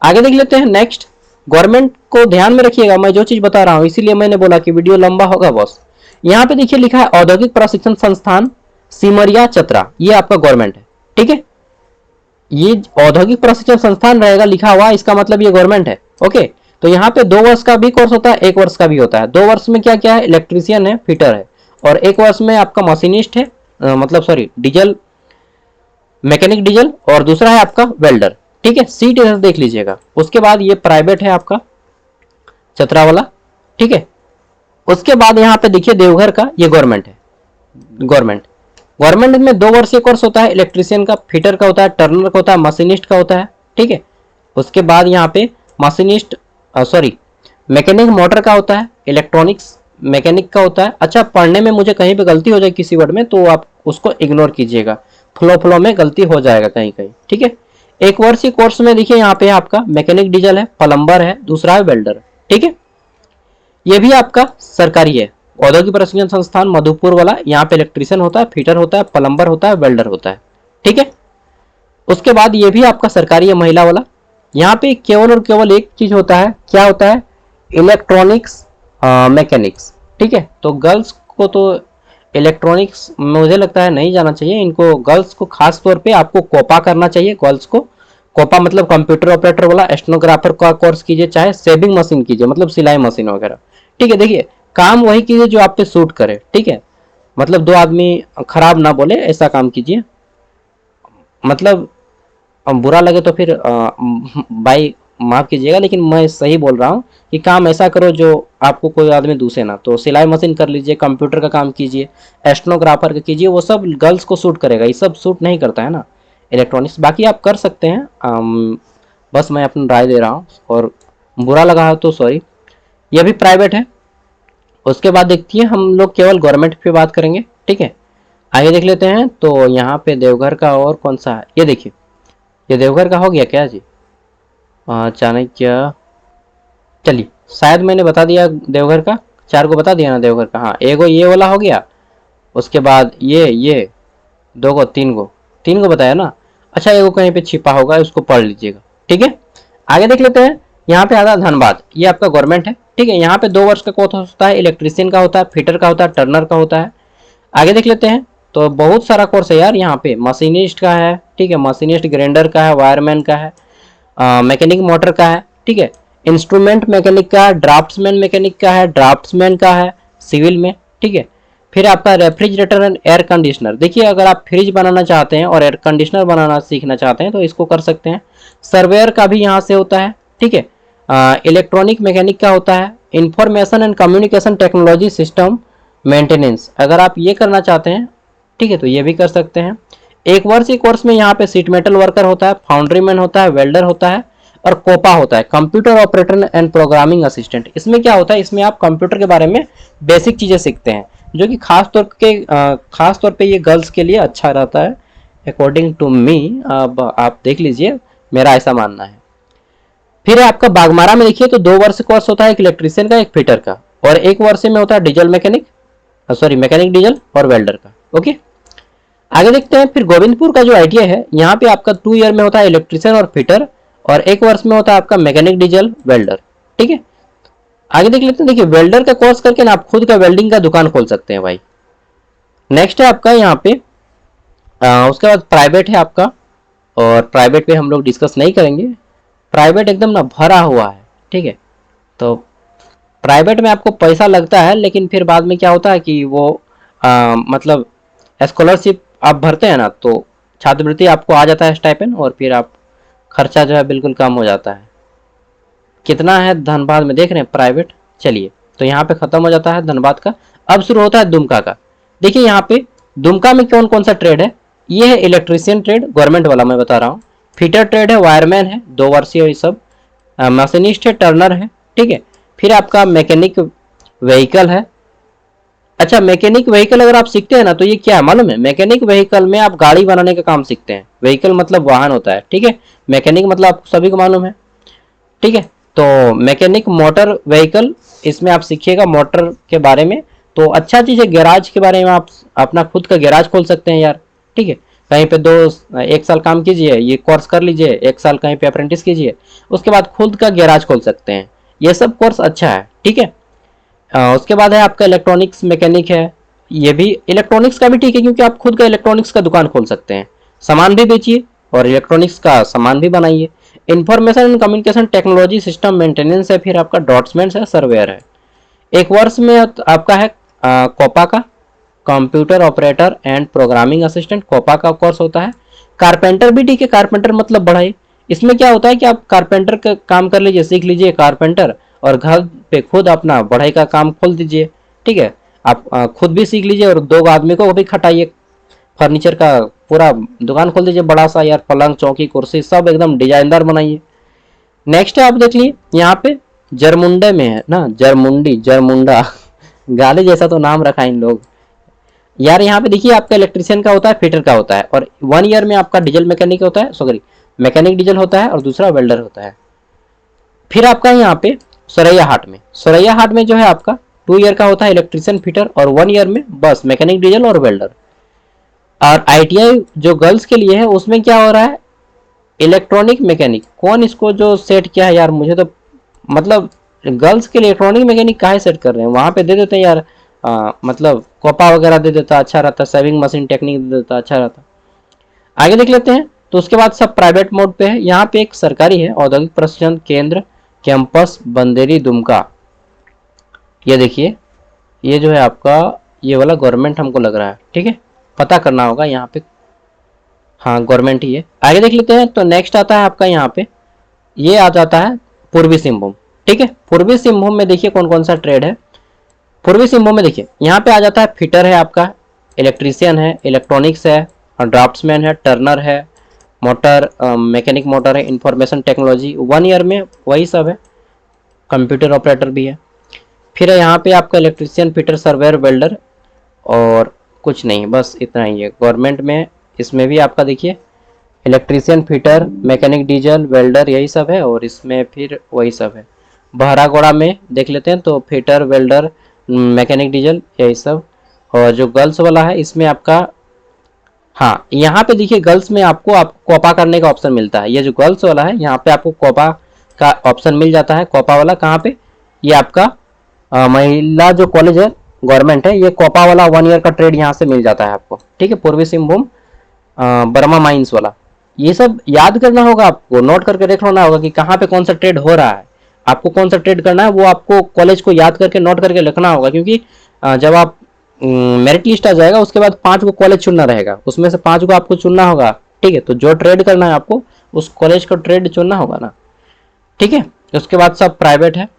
आगे देख लेते हैं नेक्स्ट। गवर्नमेंट को ध्यान में रखिएगा, मैं जो चीज बता रहा हूँ, इसीलिए मैंने बोला कि वीडियो लंबा होगा बॉस। यहाँ पे देखिए लिखा है औद्योगिक प्रशिक्षण संस्थान सिमरिया चतरा, ये आपका गवर्नमेंट है, ठीक है। ये औद्योगिक प्रशिक्षण संस्थान रहेगा लिखा हुआ, इसका मतलब ये गवर्नमेंट है, ओके। तो यहाँ पे 2 वर्ष का भी कोर्स होता है, 1 वर्ष का भी होता है। 2 वर्ष में क्या क्या है, इलेक्ट्रीशियन है, फिटर है, और 1 वर्ष में आपका मशीनिस्ट है, मतलब सॉरी डीजल मैकेनिक डीजल, और दूसरा है आपका वेल्डर। ठीक है, सीट देख लीजिएगा। उसके बाद ये प्राइवेट है आपका चतरा वाला। ठीक है, उसके बाद यहाँ पे देखिए देवघर का, ये गवर्नमेंट है। गवर्नमेंट में 2 वर्षीय कोर्स होता है, इलेक्ट्रीशियन का, फिटर का होता है, टर्नर का होता है, मशीनिस्ट का होता है। ठीक है, उसके बाद यहाँ पे मशीनिस्ट सॉरी मैकेनिक मोटर का होता है, इलेक्ट्रॉनिक्स मैकेनिक का होता है। अच्छा, पढ़ने में मुझे कहीं पे गलती हो जाए किसी वर्ड में तो आप उसको इग्नोर कीजिएगा, फ्लो में गलती हो जाएगा कहीं कहीं। ठीक है, 1 वर्षीय कोर्स में देखिए यहाँ पे आपका मैकेनिक डीजल है, प्लम्बर है, दूसरा है वेल्डर। ठीक है, ये भी आपका सरकारी है, औद्योगिक प्रशिक्षण संस्थान मधुपुर वाला। यहाँ पे इलेक्ट्रीशियन होता है, फिटर होता है, प्लम्बर होता है, वेल्डर होता है। ठीक है, उसके बाद ये भी आपका सरकारी है, महिला वाला। यहाँ पे केवल और केवल एक चीज होता है, क्या होता है, इलेक्ट्रॉनिक्स मैकेनिक्स। ठीक है, तो गर्ल्स को तो इलेक्ट्रॉनिक्स मुझे लगता है नहीं जाना चाहिए, इनको गर्ल्स को खास तौर पे आपको कोपा करना चाहिए। गर्ल्स को कोपा मतलब कंप्यूटर ऑपरेटर वाला, एस्टेनोग्राफर का कोर्स कीजिए, चाहे सेविंग मशीन कीजिए, मतलब सिलाई मशीन वगैरह। ठीक है, देखिए काम वही कीजिए जो आप पे सूट करे। ठीक है, मतलब 2 आदमी खराब ना बोले ऐसा काम कीजिए। मतलब बुरा लगे तो फिर भाई माफ कीजिएगा, लेकिन मैं सही बोल रहा हूँ कि काम ऐसा करो जो आपको कोई आदमी दूसरे ना। तो सिलाई मशीन कर लीजिए, कंप्यूटर का काम कीजिए, एस्टेनोग्राफर का कीजिए, वो सब गर्ल्स को सूट करेगा, ये सब सूट नहीं करता है ना इलेक्ट्रॉनिक्स। बाकी आप कर सकते हैं, बस मैं अपनी राय दे रहा हूँ, और बुरा लगा है तो सॉरी। ये भी प्राइवेट है। उसके बाद देखती है हम लोग केवल गवर्नमेंट पे बात करेंगे। ठीक है, आगे देख लेते हैं। तो यहाँ पे देवघर का और कौन सा है, ये देखिए, ये देवघर का हो गया क्या जी, चाणक्य, चलिए शायद मैंने बता दिया देवघर का, 4 को बता दिया ना देवघर का। हाँ, एगो ये वाला हो गया, उसके बाद ये 2 को 3 को बताया ना। अच्छा, एगो कहीं पे छिपा होगा, उसको पढ़ लीजिएगा। ठीक है, आगे देख लेते हैं। यहाँ पे आता है धनबाद, ये आपका गवर्नमेंट है। ठीक है, यहाँ पे 2 वर्ष का कोर्स होता है, इलेक्ट्रीशियन का होता है, फिटर का होता है, टर्नर का होता है। आगे देख लेते हैं। तो बहुत सारा कोर्स है यार, यहाँ पे मशीनिस्ट का है। ठीक है, मशीनिस्ट ग्राइंडर का है, वायरमैन का है, मैकेनिक मोटर का है। ठीक है, इंस्ट्रूमेंट मैकेनिक का है, ड्राफ्ट्समैन मैकेनिक का है, ड्राफ्ट्समैन का है सिविल में। ठीक है, फिर आपका रेफ्रिजरेटर एंड एयर कंडीशनर। देखिए, अगर आप फ्रिज बनाना चाहते हैं और एयर कंडीशनर बनाना सीखना चाहते हैं तो इसको कर सकते हैं। सर्वेयर का भी यहाँ से होता है। ठीक है, इलेक्ट्रॉनिक मैकेनिक का होता है, information and communication technology system maintenance, अगर आप ये करना चाहते हैं ठीक है तो ये भी कर सकते हैं। 1 वर्ष के कोर्स में यहाँ पे सीट मेटल वर्कर होता है, फाउंड्री मैन होता है, वेल्डर होता है, और कोपा होता है, computer operator and programming assistant. इसमें क्या होता है, इसमें आप कंप्यूटर के बारे में बेसिक चीजें सीखते हैं, जो कि खास तौर पे ये गर्ल्स के लिए अच्छा रहता है अकॉर्डिंग टू मी। अब आप देख लीजिए, मेरा ऐसा मानना है। फिर आपका बागमारा में देखिए तो 2 वर्ष कोर्स होता है, एक इलेक्ट्रीशियन का, एक फिटर का, और 1 वर्ष में होता है diesel mechanic, sorry mechanic diesel और वेल्डर का। ओके, आगे देखते हैं। फिर गोविंदपुर का जो आईटीआई है, यहाँ पे आपका 2 ईयर में होता है इलेक्ट्रीशियन और फिटर, और 1 वर्ष में होता है आपका मैकेनिक डीजल वेल्डर। ठीक है, आगे देख लेते हैं। देखिए, वेल्डर का कोर्स करके ना आप खुद का वेल्डिंग का दुकान खोल सकते हैं भाई। नेक्स्ट है आपका यहाँ पे उसके बाद प्राइवेट है आपका, और प्राइवेट पे हम लोग डिस्कस नहीं करेंगे, प्राइवेट एकदम ना भरा हुआ है। ठीक है, तो प्राइवेट में आपको पैसा लगता है, लेकिन फिर बाद में क्या होता है कि वो मतलब स्कॉलरशिप आप भरते हैं ना, तो छात्रवृत्ति आपको आ जाता है स्टाइपेंड, और फिर आप खर्चा जो है बिल्कुल कम हो जाता है। कितना है धनबाद में देख रहे हैं प्राइवेट, चलिए तो यहाँ पे खत्म हो जाता है धनबाद का। अब शुरू होता है दुमका का। देखिए यहाँ पे दुमका में कौन कौन सा ट्रेड है, ये है इलेक्ट्रीशियन ट्रेड, गवर्नमेंट वाला मैं बता रहा हूँ, फिटर ट्रेड है, वायरमैन है 2 वर्षीय, ये सब मशीनिस्ट है, टर्नर है। ठीक है, फिर आपका मैकेनिक व्हीकल है। अच्छा, मैकेनिक व्हीकल अगर आप सीखते हैं ना तो ये क्या है मालूम है, मैकेनिक व्हीकल में आप गाड़ी बनाने का काम सीखते हैं। व्हीकल मतलब वाहन होता है। ठीक है, मैकेनिक मतलब आपको सभी को मालूम है। ठीक है, तो मैकेनिक मोटर व्हीकल, इसमें आप सीखिएगा मोटर के बारे में। तो अच्छा चीज है, गैराज के बारे में आप अपना खुद का गैराज खोल सकते हैं यार। ठीक है, कहीं पे 1 साल काम कीजिए, ये कोर्स कर लीजिए, 1 साल कहीं पे अप्रेंटिस कीजिए, उसके बाद खुद का गैराज खोल सकते हैं। ये सब कोर्स अच्छा है। ठीक है, उसके बाद है आपका इलेक्ट्रॉनिक्स मैकेनिक है, ये भी इलेक्ट्रॉनिक्स का भी ठीक है, क्योंकि आप खुद का इलेक्ट्रॉनिक्स का दुकान खोल सकते हैं, सामान भी बेचिए और इलेक्ट्रॉनिक्स का सामान भी बनाइए। Information and communication technology system maintenance है, फिर आपका डॉट्समेंट है, सर्वेयर है। एक वर्ष में आपका है कोपा का computer operator and programming assistant, COPA का कोर्स होता है। कारपेंटर भी ठीक है, कारपेंटर मतलब बढ़ाई। इसमें क्या होता है कि आप कारपेंटर का काम कर लीजिए, सीख लीजिए कारपेंटर, और घर पे खुद अपना बढ़ाई का काम खोल दीजिए। ठीक है, आप खुद भी सीख लीजिए और दो आदमी को भी खटाइए, फर्नीचर का पूरा दुकान खोल दीजिए बड़ा सा यार, पलंग चौकी कुर्सी सब एकदम डिजाइनदार बनाइए। नेक्स्ट है आप देख लीजिए यहाँ पे जरमुंडे में है ना, जरमुंडी जरमुंडा गाली जैसा तो नाम रखा इन लोग यार। यहाँ पे देखिए आपका इलेक्ट्रिशियन का होता है, फिटर का होता है, और 1 ईयर में आपका डीजल मैकेनिक होता है, सॉरी मैकेनिक डीजल होता है, और दूसरा वेल्डर होता है। फिर आपका यहाँ पे सोरैया हाट में जो है आपका 2 ईयर का होता है इलेक्ट्रिशियन फिटर, और 1 ईयर में बस मैकेनिक डीजल और वेल्डर। और आईटीआई जो गर्ल्स के लिए है उसमें क्या हो रहा है, इलेक्ट्रॉनिक मैकेनिक। कौन इसको जो सेट किया है यार, मुझे तो मतलब गर्ल्स के लिए इलेक्ट्रॉनिक मैकेनिक काहे सेट कर रहे हैं, वहां पे दे देते हैं यार, मतलब कोपा वगैरह दे देता अच्छा रहता, सेविंग मशीन टेक्निक दे देता अच्छा रहता। आगे देख लेते हैं। तो उसके बाद सब प्राइवेट मोड पे है। यहाँ पे एक सरकारी है, औद्योगिक प्रशिक्षण केंद्र कैंपस बंदेरी दुमका। ये देखिए, ये जो है आपका ये वाला गवर्नमेंट हमको लग रहा है, ठीक है, पता करना होगा यहाँ पे। हाँ गवर्नमेंट ही है। आगे देख लेते हैं। तो नेक्स्ट आता है आपका यहाँ पे, ये आ जाता है पूर्वी सिंहभूम। ठीक है, पूर्वी सिंहभूम में देखिए कौन कौन सा ट्रेड है। पूर्वी सिंहभूम में देखिए यहाँ पे आ जाता है फिटर है आपका, इलेक्ट्रीशियन है, इलेक्ट्रॉनिक्स है, ड्राफ्ट्समैन है, टर्नर है, मोटर मैकेनिक मोटर है, इंफॉर्मेशन टेक्नोलॉजी 1 ईयर में वही सब है, कंप्यूटर ऑपरेटर भी है। फिर है यहाँ पे आपका इलेक्ट्रीशियन फिटर सर्वेयर वेल्डर, और कुछ नहीं, बस इतना ही है गवर्नमेंट में। इसमें भी आपका देखिए electrician fitter mechanic diesel welder यही सब है, और इसमें फिर वही सब है। बहरागोड़ा में देख लेते हैं तो फिटर वेल्डर मैकेनिक डीजल यही सब। और जो गर्ल्स वाला है इसमें आपका, हाँ यहाँ पे देखिए गर्ल्स में आपको कोपा करने का ऑप्शन मिलता है। ये जो गर्ल्स वाला है यहाँ पे आपको कोपा का ऑप्शन मिल जाता है। कोपा वाला कहाँ पे, ये आपका महिला जो कॉलेज है गवर्नमेंट है, ये कोपा वाला 1 ईयर का ट्रेड यहाँ से मिल जाता है आपको। ठीक है, पूर्वी सिंहभूम बर्मा माइंस वाला, ये सब याद करना होगा आपको, नोट करके देख लेना होगा कि कहाँ पे कौन सा ट्रेड हो रहा है, आपको कौन सा ट्रेड करना है, वो आपको कॉलेज को याद करके नोट करके लिखना होगा। क्योंकि जब आप मेरिट लिस्ट आ जाएगा उसके बाद 5 को कॉलेज चुनना रहेगा, उसमें से 5 को आपको चुनना होगा। ठीक है, तो जो ट्रेड करना है आपको उस कॉलेज का ट्रेड चुनना होगा ना। ठीक है, उसके बाद सब प्राइवेट है,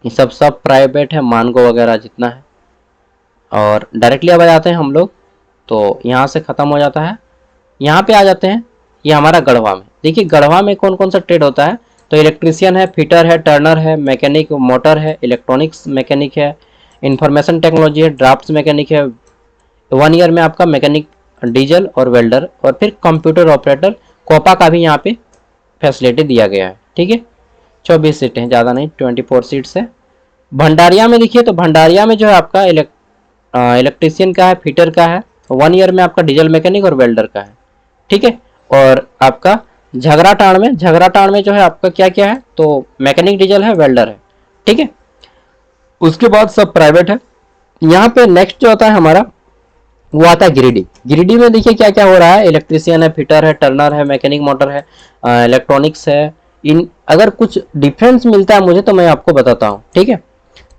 ये सब प्राइवेट है, मानगो वगैरह जितना है। और डायरेक्टली अब आ जाते हैं हम लोग, तो यहाँ से ख़त्म हो जाता है। यहाँ पे आ जाते हैं, ये हमारा गढ़वा में। देखिए गढ़वा में कौन कौन सा ट्रेड होता है, तो इलेक्ट्रीशियन है, फिटर है, टर्नर है, मैकेनिक मोटर है, इलेक्ट्रॉनिक्स मैकेनिक है, इंफॉर्मेशन टेक्नोलॉजी है, ड्राफ्ट्स मैकेनिक है, 1 ईयर में आपका मैकेनिक डीजल और वेल्डर, और फिर कंप्यूटर ऑपरेटर। कोपा का भी यहाँ पे फैसिलिटी दिया गया है। ठीक है, 24 सीटें हैं, ज़्यादा नहीं, 24 सीट्स है। भंडारिया में देखिए, तो भंडारिया में जो है आपका इलेक्ट्रीशियन का है, फिटर का है, 1 ईयर में आपका डीजल मैकेनिक और वेल्डर का है। ठीक है, और आपका झगड़ाटाड़ में जो है आपका क्या क्या है, तो मैकेनिक डीजल है, वेल्डर है। ठीक है, उसके बाद सब प्राइवेट है। यहाँ पे नेक्स्ट जो आता है हमारा वो आता है गिरिडीह में देखिए क्या क्या हो रहा है, इलेक्ट्रीशियन है, फिटर है, टर्नर है, मैकेनिक मोटर है, इलेक्ट्रॉनिक्स है। इन अगर कुछ डिफरेंस मिलता है मुझे तो मैं आपको बताता हूँ। ठीक है,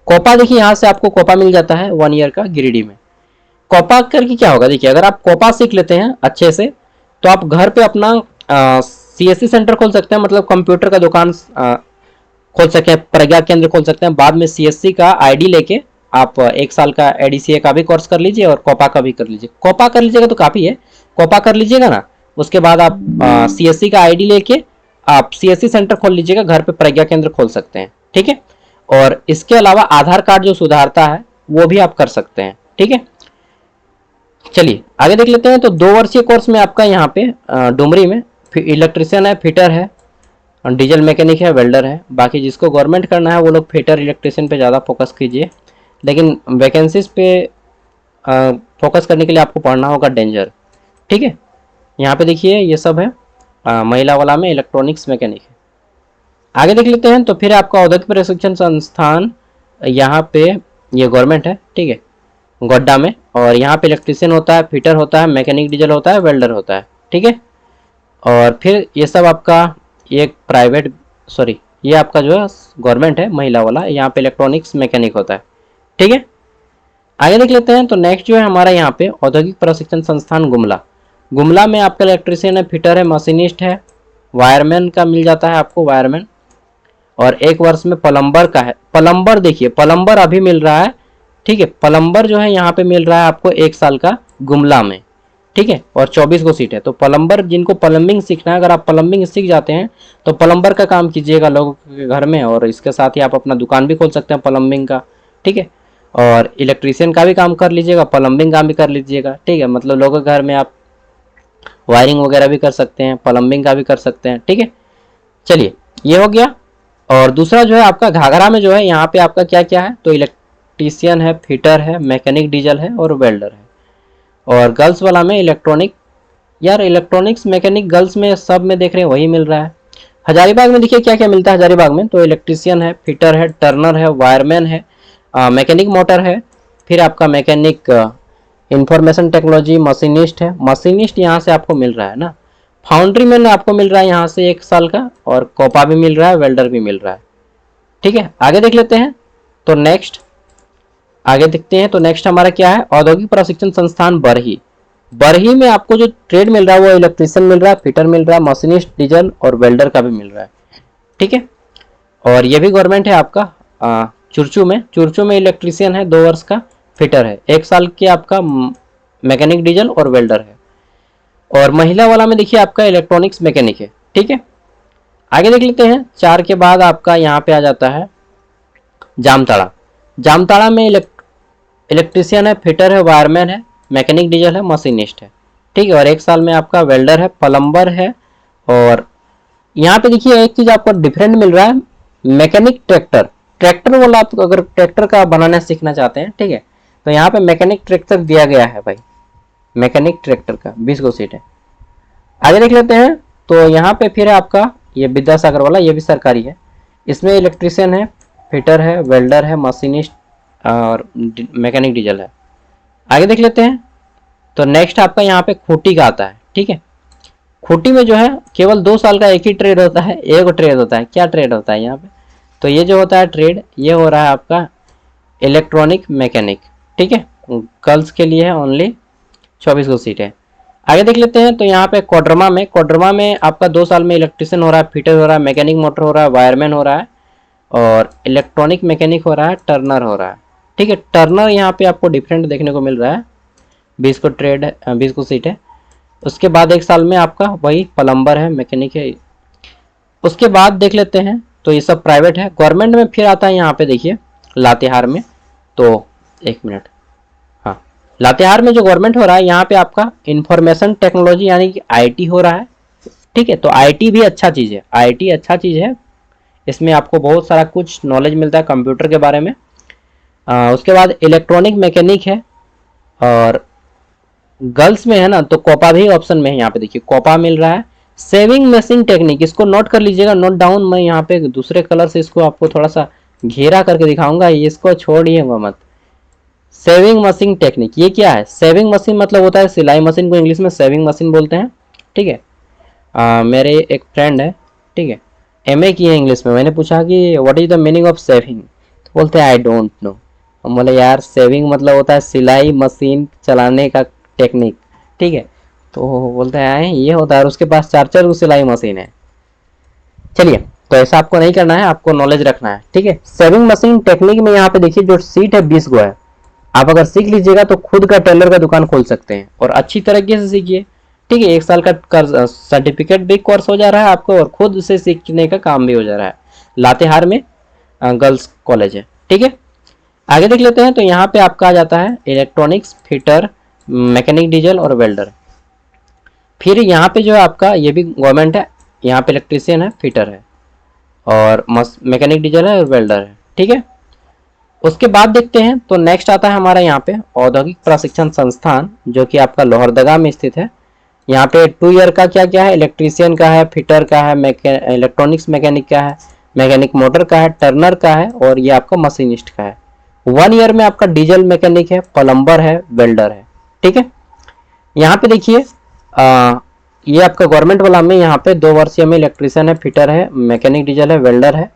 कोपा देखिए यहाँ से आपको कोपा मिल जाता है 1 ईयर का गिरिडीह में। कोपा करके क्या होगा, देखिए अगर आप कोपा सीख लेते हैं अच्छे से तो आप घर पे अपना सीएससी सेंटर खोल सकते हैं, मतलब कंप्यूटर का दुकान खोल सकते हैं, प्रज्ञा केंद्र खोल सकते हैं। बाद में सीएससी का आईडी लेके आप 1 साल का एडीसीए का भी कोर्स कर लीजिए और कोपा का भी कर लीजिए। कोपा कर लीजिएगा तो काफ़ी है, कोपा कर लीजिएगा ना, उसके बाद आप सीएससी का आईडी लेके आप सीएससी सेंटर खोल लीजिएगा, घर पे प्रज्ञा केंद्र खोल सकते हैं। ठीक है, और इसके अलावा आधार कार्ड जो सुधारता है वो भी आप कर सकते हैं। ठीक है, चलिए आगे देख लेते हैं। तो 2 वर्षीय कोर्स में आपका यहाँ पे डुमरी में इलेक्ट्रिशियन है, फिटर है, डीजल मैकेनिक है, वेल्डर है। बाकी जिसको गवर्नमेंट करना है वो लोग फिटर इलेक्ट्रिशियन पे ज़्यादा फोकस कीजिए, लेकिन वैकेंसीज पे फोकस करने के लिए आपको पढ़ना होगा डेंजर। ठीक है, यहाँ पे देखिए ये सब है, महिला वाला में इलेक्ट्रॉनिक्स मैकेनिक है। आगे देख लेते हैं। तो फिर आपका औद्योगिक प्रशिक्षण संस्थान यहाँ पे ये गवर्नमेंट है। ठीक है, गोड्डा में, और यहाँ पे इलेक्ट्रिशियन होता है, फिटर होता है, मैकेनिक डीजल होता है, वेल्डर होता है। ठीक है, और फिर ये सब आपका ये एक प्राइवेट, सॉरी ये आपका जो है गवर्नमेंट है महिला वाला, यहाँ पे इलेक्ट्रॉनिक्स मैकेनिक होता है। ठीक है, आगे देख लेते हैं। तो नेक्स्ट जो है हमारा यहाँ पे औद्योगिक प्रशिक्षण संस्थान गुमला। गुमला में आपका इलेक्ट्रीशियन है, फिटर है, मशीनिस्ट है, वायरमैन का मिल जाता है आपको, वायरमैन। और 1 वर्ष में प्लम्बर का है। प्लम्बर देखिए, प्लम्बर अभी मिल रहा है। ठीक है, प्लम्बर जो है यहाँ पे मिल रहा है आपको 1 साल का गुमला में। ठीक है, और 24 को सीट है। तो प्लम्बर, जिनको प्लम्बिंग सीखना है, अगर आप प्लम्बिंग सीख जाते हैं तो प्लम्बर का काम कीजिएगा लोगों के घर में, और इसके साथ ही आप अपना दुकान भी खोल सकते हैं प्लम्बिंग का। ठीक है, और इलेक्ट्रीशियन का भी काम कर लीजिएगा, प्लम्बिंग काम भी कर लीजिएगा। ठीक है, मतलब लोगों के घर में आप वायरिंग वगैरह भी कर सकते हैं, प्लम्बिंग का भी कर सकते हैं। ठीक है, चलिए ये हो गया। और दूसरा जो है आपका घाघरा में जो है यहाँ पे आपका क्या क्या है, तो इलेक्ट्रीशियन है, फिटर है, मैकेनिक डीजल है और वेल्डर है। और गर्ल्स वाला में इलेक्ट्रॉनिक, यार इलेक्ट्रॉनिक्स मैकेनिक गर्ल्स में सब में देख रहे हैं वही मिल रहा है। हजारीबाग में देखिए क्या क्या मिलता है हजारीबाग में, तो इलेक्ट्रीशियन है, फिटर है, टर्नर है, वायरमैन है, मैकेनिक मोटर है, फिर आपका मैकेनिक इंफॉर्मेशन टेक्नोलॉजी, मशीनिस्ट है। मशीनिस्ट यहाँ से आपको मिल रहा है ना। फाउंड्री मैन आपको मिल रहा है यहाँ से 1 साल का, और कोपा भी मिल रहा है, वेल्डर भी मिल रहा है। ठीक है, आगे देख लेते हैं। तो नेक्स्ट आगे देखते हैं। तो नेक्स्ट हमारा क्या है, औद्योगिक प्रशिक्षण संस्थान बरही। बरही में आपको जो ट्रेड मिल रहा है वो इलेक्ट्रीशियन मिल रहा है, फिटर मिल रहा है, मशीनिस्ट, डीजल और वेल्डर का भी मिल रहा है। ठीक है, और ये भी गवर्नमेंट है आपका। चुरचू में इलेक्ट्रीशियन है 2 वर्ष का, फिटर है 1 साल के आपका, मैकेनिक डीजल और वेल्डर है। और महिला वाला में देखिए आपका इलेक्ट्रॉनिक्स मैकेनिक है। ठीक है, आगे देख लेते हैं। 4 के बाद आपका यहाँ पे आ जाता है जामताड़ा। जामताड़ा में इलेक्ट्रीशियन है, फिटर है, वायरमैन है, मैकेनिक डीजल है, मशीनिस्ट है। ठीक है, और 1 साल में आपका वेल्डर है, प्लम्बर है। और यहाँ पे देखिए एक चीज आपको डिफरेंट मिल रहा है, मैकेनिक ट्रैक्टर। ट्रैक्टर वाला आप अगर ट्रैक्टर का बनाना सीखना चाहते हैं, ठीक है, तो यहाँ पे मैकेनिक ट्रैक्टर दिया गया है भाई, मैकेनिक ट्रैक्टर का 20 को सीट है। आगे देख लेते हैं। तो यहाँ पे फिर आपका ये विद्यासागर वाला, ये भी सरकारी है। इसमें इलेक्ट्रीशियन है, फिटर है, वेल्डर है, मशीनिस्ट और मैकेनिक डीजल है। आगे देख लेते हैं। तो नेक्स्ट आपका यहाँ पे खूंटी का आता है। ठीक है, खूंटी में जो है केवल 2 साल का एक ही ट्रेड होता है, एक ट्रेड होता है। क्या ट्रेड होता है यहाँ पे, तो ये जो होता है ट्रेड, ये हो रहा है आपका इलेक्ट्रॉनिक मैकेनिक। ठीक है, गर्ल्स के लिए है ओनली, 24 को सीट है। आगे देख लेते हैं। तो यहाँ पे कोडरमा में आपका 2 साल में इलेक्ट्रीशियन हो रहा है, फिटर हो रहा है, मैकेनिक मोटर हो रहा है, वायरमैन हो रहा है और इलेक्ट्रॉनिक मैकेनिक हो रहा है, टर्नर हो रहा है। ठीक है, टर्नर यहाँ पे आपको डिफरेंट देखने को मिल रहा है, 20 को ट्रेड है, 20 को सीट है। उसके बाद 1 साल में आपका वही प्लम्बर है, मैकेनिक है। उसके बाद देख लेते हैं। तो ये सब प्राइवेट है। गवर्नमेंट में फिर आता है यहाँ पे देखिए लातेहार में। तो 1 मिनट, हाँ, लातेहार में जो गवर्नमेंट हो रहा है यहाँ पे आपका इंफॉर्मेशन टेक्नोलॉजी यानी कि आईटी हो रहा है। ठीक है, तो आईटी भी अच्छा चीज़ है, आईटी अच्छा चीज़ है। इसमें आपको बहुत सारा कुछ नॉलेज मिलता है कंप्यूटर के बारे में। उसके बाद इलेक्ट्रॉनिक मैकेनिक है, और गर्ल्स में है ना तो कोपा भी ऑप्शन में है। यहाँ पे देखिए कोपा मिल रहा है। सेविंग मशीन टेक्निक, इसको नोट कर लीजिएगा, नोट डाउन। मैं यहाँ पे दूसरे कलर से इसको आपको थोड़ा सा घेरा करके दिखाऊंगा, इसको छोड़िएगा मत। सेविंग मशीन टेक्निक, ये क्या है? सेविंग मशीन मतलब होता है सिलाई मशीन को इंग्लिश में सेविंग मशीन बोलते हैं। ठीक है, मेरे एक फ्रेंड है, ठीक है, एमए की है इंग्लिश में। मैंने पूछा कि what is the meaning of saving, तो बोलते हैं आई डोंट नो। हम बोले यार सेविंग मतलब होता है सिलाई मशीन चलाने का टेक्निक। ठीक है, तो बोलते हैं ये होता है, और उसके पास 4 सिलाई मशीन है। चलिए, तो ऐसा आपको नहीं करना है, आपको नॉलेज रखना है। ठीक है, सेविंग मशीन टेक्निक में यहाँ पे देखिए जो सीट है 20 गो है। आप अगर सीख लीजिएगा तो खुद का टेलर का दुकान खोल सकते हैं, और अच्छी तरीके से सीखिए। ठीक है, 1 साल का सर्टिफिकेट भी कोर्स हो जा रहा है आपको, और खुद से सीखने का काम भी हो जा रहा है। लातेहार में गर्ल्स कॉलेज है। ठीक है, आगे देख लेते हैं। तो यहाँ पे आपका आ जाता है इलेक्ट्रॉनिक्स, फिटर, मैकेनिक डीजल और वेल्डर। फिर यहाँ पे जो है आपका ये भी गवर्नमेंट है, यहाँ पे इलेक्ट्रीशियन है, फिटर है और मैकेनिक डीजल है और वेल्डर है। ठीक है, उसके बाद देखते हैं। तो नेक्स्ट आता है हमारा यहाँ पे औद्योगिक प्रशिक्षण संस्थान, जो कि आपका लोहरदगा में स्थित है। यहाँ पे 2 ईयर का क्या क्या है, इलेक्ट्रीशियन का है, फिटर का है, इलेक्ट्रॉनिक्स मैकेनिक का है, मैकेनिक मोटर का है, टर्नर का है और ये आपका मशीनिस्ट का है। 1 ईयर में आपका डीजल मैकेनिक है, प्लम्बर है, वेल्डर है। ठीक है, यहाँ पे देखिए ये आपका गवर्नमेंट वाला में यहाँ पे 2 वर्षीय में इलेक्ट्रीशियन है, फिटर है, मैकेनिक डीजल है, वेल्डर है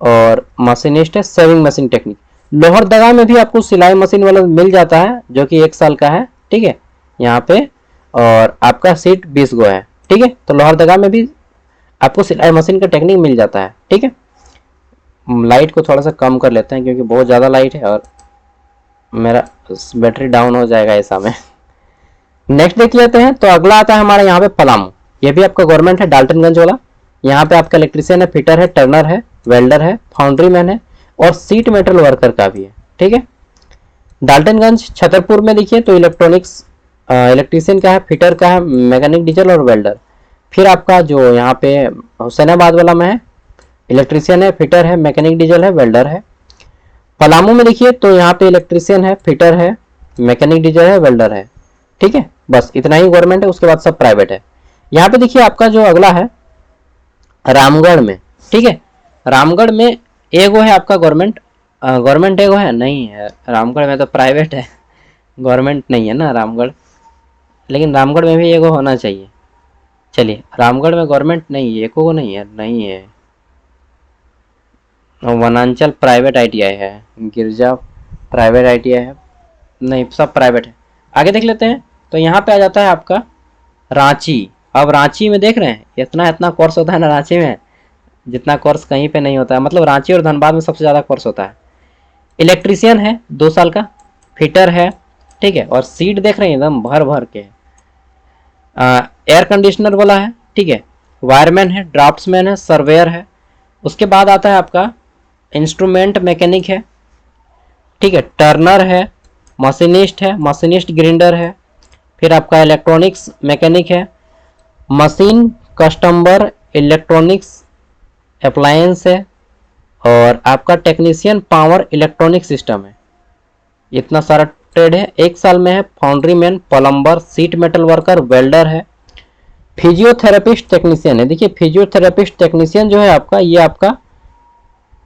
और मशीनिस्ट है, सेविंग मशीन टेक्निक। लोहरदगा में भी आपको सिलाई मशीन वाला मिल जाता है जो कि 1 साल का है, ठीक है यहाँ पे, और आपका सीट 20 गो है, ठीक है। तो लोहरदगा में भी आपको सिलाई मशीन का टेक्निक मिल जाता है, ठीक है। लाइट को थोड़ा सा कम कर लेते हैं क्योंकि बहुत ज़्यादा लाइट है और मेरा बैटरी डाउन हो जाएगा ऐसा में। नेक्स्ट देख लेते हैं। तो अगला आता है हमारा यहाँ पे पलामू। ये भी आपका गवर्नमेंट है, डाल्टनगंज वाला। यहाँ पे आपका इलेक्ट्रीशियन है, फिटर है, टर्नर है, वेल्डर है, फाउंड्री मैन है और सीट मेटल वर्कर का भी है, ठीक है। डाल्टनगंज छतरपुर में देखिए तो इलेक्ट्रॉनिक्स इलेक्ट्रीशियन का है, फिटर का है, मैकेनिक डीजल और वेल्डर। फिर आपका जो यहाँ पे हुसैनाबाद वाला में है, इलेक्ट्रीशियन है, फिटर है, मैकेनिक डीजल है, वेल्डर है। पलामू में देखिए तो यहाँ पे इलेक्ट्रीशियन है, फिटर है, मैकेनिक डीजल है, वेल्डर है, ठीक है। बस इतना ही गवर्नमेंट है, उसके बाद सब प्राइवेट है। यहाँ पे देखिए आपका जो अगला है रामगढ़ में, ठीक है। रामगढ़ में एगो है आपका गवर्नमेंट, गवर्नमेंट एगो है नहीं है, रामगढ़ में तो प्राइवेट है, गवर्नमेंट नहीं है ना रामगढ़, लेकिन रामगढ़ में भी एगो होना चाहिए। चलिए रामगढ़ में गवर्नमेंट नहीं है, एको नहीं है, नहीं है। वनांचल प्राइवेट ITI है, गिरजा प्राइवेट ITI है, नहीं सब प्राइवेट है। आगे देख लेते हैं। तो यहाँ पे आ जाता है आपका रांची। अब रांची में देख रहे हैं इतना इतना कोर्स होता है ना रांची में, जितना कोर्स कहीं पे नहीं होता है। मतलब रांची और धनबाद में सबसे ज़्यादा कोर्स होता है। इलेक्ट्रीशियन है 2 साल का, फिटर है, ठीक है, और सीट देख रहे हैं एकदम भर भर के। एयर कंडीशनर वाला है, ठीक है, वायरमैन है, ड्राफ्ट्समैन है, सर्वेयर है। उसके बाद आता है आपका इंस्ट्रूमेंट मैकेनिक है, ठीक है, टर्नर है, मशीनिस्ट है, मशीनिस्ट ग्राइंडर है। फिर आपका इलेक्ट्रॉनिक्स मैकेनिक है, मशीन कस्टमर इलेक्ट्रॉनिक्स अप्लायंस है और आपका टेक्नीशियन पावर इलेक्ट्रॉनिक सिस्टम है। इतना सारा ट्रेड है। 1 साल में है foundry man, plumber, seat metal worker, welder है, फिजियोथेरेपिस्ट टेक्नीशियन है। देखिए फिजियोथेरेपिस्ट टेक्नीशियन जो है आपका, ये आपका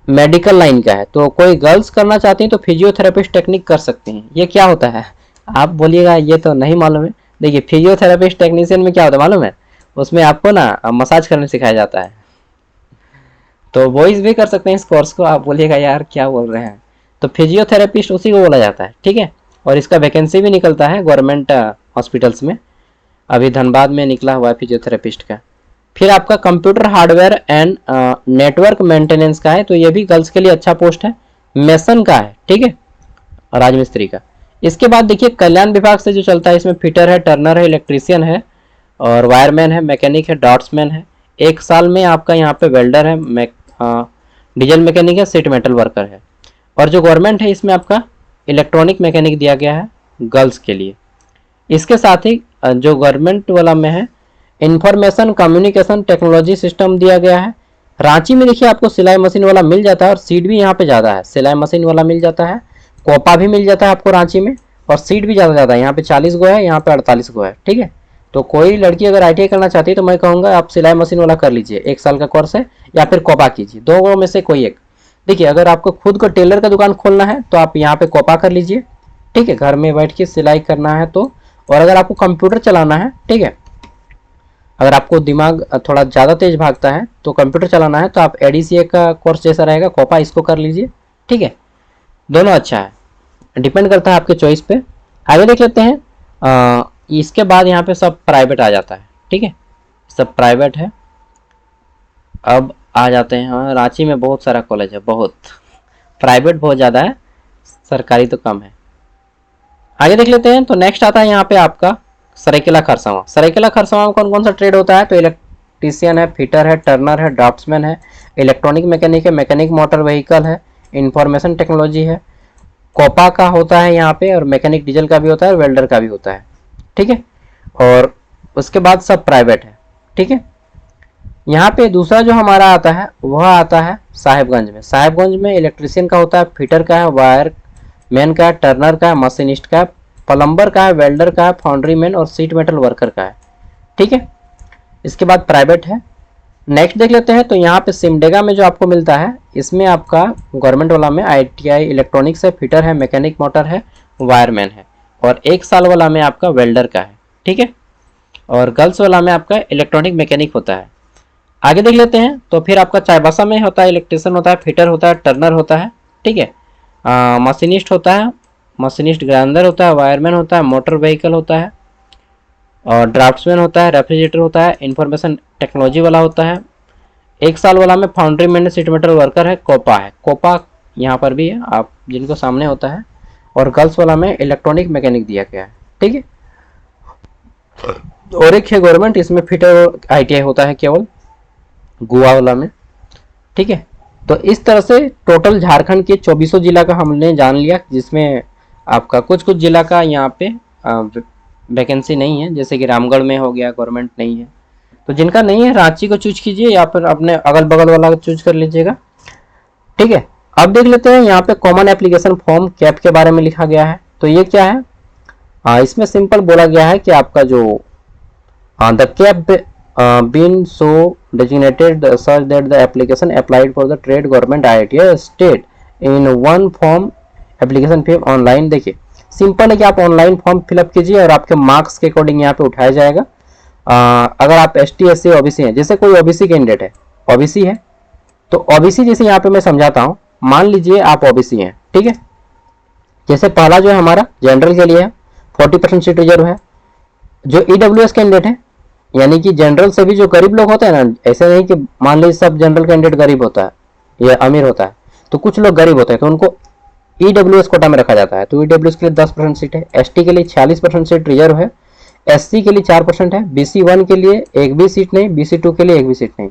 मेडिकल लाइन का है। तो कोई गर्ल्स करना चाहती हैं तो फिजियोथेरेपिस्ट टेक्निक कर सकती हैं। ये क्या होता है आप बोलिएगा ये तो नहीं मालूम है। देखिए फिजियोथेरेपिस्ट टेक्नीशियन में क्या होता है मालूम है, उसमें आपको ना मसाज करने सिखाया जाता है। तो बॉयज भी कर सकते हैं इस कोर्स को। आप बोलिएगा यार क्या बोल रहे हैं, तो फिजियोथेरेपिस्ट उसी को बोला जाता है, ठीक है। और इसका वैकेंसी भी निकलता है गवर्नमेंट हॉस्पिटल्स में। अभी धनबाद में निकला हुआ है फिजियोथेरेपिस्ट का। फिर आपका computer hardware and network maintenance का है, तो ये भी गर्ल्स के लिए अच्छा पोस्ट है। मेसन का है, ठीक है, राजमिस्त्री का। इसके बाद देखिए कल्याण विभाग से जो चलता है, इसमें फिटर है, टर्नर है, इलेक्ट्रीशियन है और वायरमैन है, मैकेनिक है, डॉट्समैन है। 1 साल में आपका यहाँ पे वेल्डर है, डीजल मैकेनिक है, सीट मेटल वर्कर है। और जो गवर्नमेंट है इसमें आपका इलेक्ट्रॉनिक मैकेनिक दिया गया है गर्ल्स के लिए। इसके साथ ही जो गवर्नमेंट वाला में है इंफॉर्मेशन कम्युनिकेशन टेक्नोलॉजी सिस्टम दिया गया है। रांची में देखिए आपको सिलाई मशीन वाला मिल जाता है और सीट भी यहाँ पे ज़्यादा है। सिलाई मशीन वाला मिल जाता है, कोपा भी मिल जाता है आपको रांची में, और सीट भी ज़्यादा है। यहाँ पे 40 गो है, यहाँ पे 48 गो है, ठीक है। तो कोई लड़की अगर ITI करना चाहती है तो मैं कहूँगा आप सिलाई मशीन वाला कर लीजिए, 1 साल का कोर्स है, या फिर कोपा कीजिए, 2 में से कोई एक। देखिए अगर आपको खुद को टेलर का दुकान खोलना है तो आप यहाँ पे कोपा कर लीजिए, ठीक है, घर में बैठ के सिलाई करना है तो। और अगर आपको कंप्यूटर चलाना है, ठीक है, अगर आपको दिमाग थोड़ा ज़्यादा तेज भागता है तो कंप्यूटर चलाना है तो आप ADCA का कोर्स जैसा रहेगा, कोपा, इसको कर लीजिए, ठीक है। दोनों अच्छा है, डिपेंड करता है आपके चॉइस पे। आगे देख लेते हैं। इसके बाद यहाँ पे सब प्राइवेट आ जाता है, ठीक है, सब प्राइवेट है। अब आ जाते हैं, हाँ रांची में बहुत सारा कॉलेज है, बहुत प्राइवेट बहुत ज़्यादा है, सरकारी तो कम है। आगे देख लेते हैं। तो नेक्स्ट आता है यहाँ पे आपका सरायकेला खरसावां। सरायकेला खरसावां में कौन कौन सा ट्रेड होता है, तो इलेक्ट्रीशियन है, फिटर है, टर्नर है, ड्राफ्ट्समैन है, इलेक्ट्रॉनिक मैकेनिक है, मैकेनिक मोटर व्हीकल है, इंफॉर्मेशन टेक्नोलॉजी है, कोपा का होता है यहाँ पे, और मैकेनिक डीजल का भी होता है और वेल्डर का भी होता है, ठीक है। और उसके बाद सब प्राइवेट है, ठीक है। यहाँ पे दूसरा जो हमारा आता है वह आता है साहेबगंज में। साहेबगंज में इलेक्ट्रीशियन का होता है, फिटर का है, वायर मैन का है, टर्नर का है, मशीनिस्ट का है, प्लम्बर का है, वेल्डर का है, फाउंड्री मैन और सीट मेटल वर्कर का है, ठीक है। इसके बाद प्राइवेट है। नेक्स्ट देख लेते हैं। तो यहाँ पे सिमडेगा में जो आपको मिलता है, इसमें आपका गवर्नमेंट वाला में ITI इलेक्ट्रॉनिक्स है, फिटर है, मैकेनिक मोटर है, वायरमैन है, और 1 साल वाला में आपका वेल्डर का है, ठीक है। और गर्ल्स वाला में आपका इलेक्ट्रॉनिक मैकेनिक होता है। आगे देख लेते हैं। तो फिर आपका चाईबासा में होता है इलेक्ट्रिशियन होता है, फिटर होता है, टर्नर होता है, ठीक है, मशीनिस्ट होता है, मशीनिस्ट ग्राइंडर होता है, वायरमैन होता है, मोटर व्हीकल होता है, और ड्राफ्ट्समैन होता है, रेफ्रिजरेटर होता है, इंफॉर्मेशन टेक्नोलॉजी वाला होता है। 1 साल वाला में foundry maintenance sheet metal worker है, कोपा है, कोपा यहाँ पर भी है आप जिनको सामने होता है। और गर्ल्स वाला में इलेक्ट्रॉनिक मैकेनिक दिया गया है, ठीक है। और एक है गवर्नमेंट, इसमें फिटर ITI होता है केवल गोवा वाला में, ठीक है। तो इस तरह से टोटल झारखंड के 24 जिला का हमने जान लिया, जिसमें आपका कुछ कुछ जिला का यहाँ पे वैकेंसी नहीं है, जैसे कि रामगढ़ में हो गया गवर्नमेंट नहीं है। तो जिनका नहीं है रांची को चूज कीजिए या फिर अपने अगल बगल वाला चूज कर लीजिएगा, ठीक है। अब देख लेते हैं यहाँ पे कॉमन एप्लीकेशन फॉर्म कैप के बारे में लिखा गया है। तो ये क्या है, इसमें सिंपल बोला गया है कि आपका जो the cap been so designated such that the application applied for the trade government IIT state in one form application fee online। देखिए सिंपल है कि आप ऑनलाइन फॉर्म फिलअप कीजिए और आपके मार्क्स के अकॉर्डिंग यहाँ पे उठाया जाएगा। अगर आप ST SC OBC हैं, जैसे कोई OBC कैंडिडेट है, OBC है तो OBC जैसे यहाँ पे मैं समझाता हूँ। मान लीजिए आप OBC हैं, ठीक है। जैसे पहला जो है हमारा जनरल के लिए है, 40% सीट रिजर्व है। जो EWS कैंडिडेट है, यानी कि जनरल से भी जो गरीब लोग होते हैं ना, ऐसे नहीं कि मान लीजिए सब जनरल कैंडिडेट गरीब होता है या अमीर होता है, तो कुछ लोग गरीब होते हैं तो उनको EWS कोटा में रखा जाता है। तो EWS के लिए 10% सीट है, ST के लिए 46% सीट रिजर्व है, SC के लिए 4% है, BC1 के लिए एक भी सीट नहीं, BC2 के लिए एक भी सीट नहीं।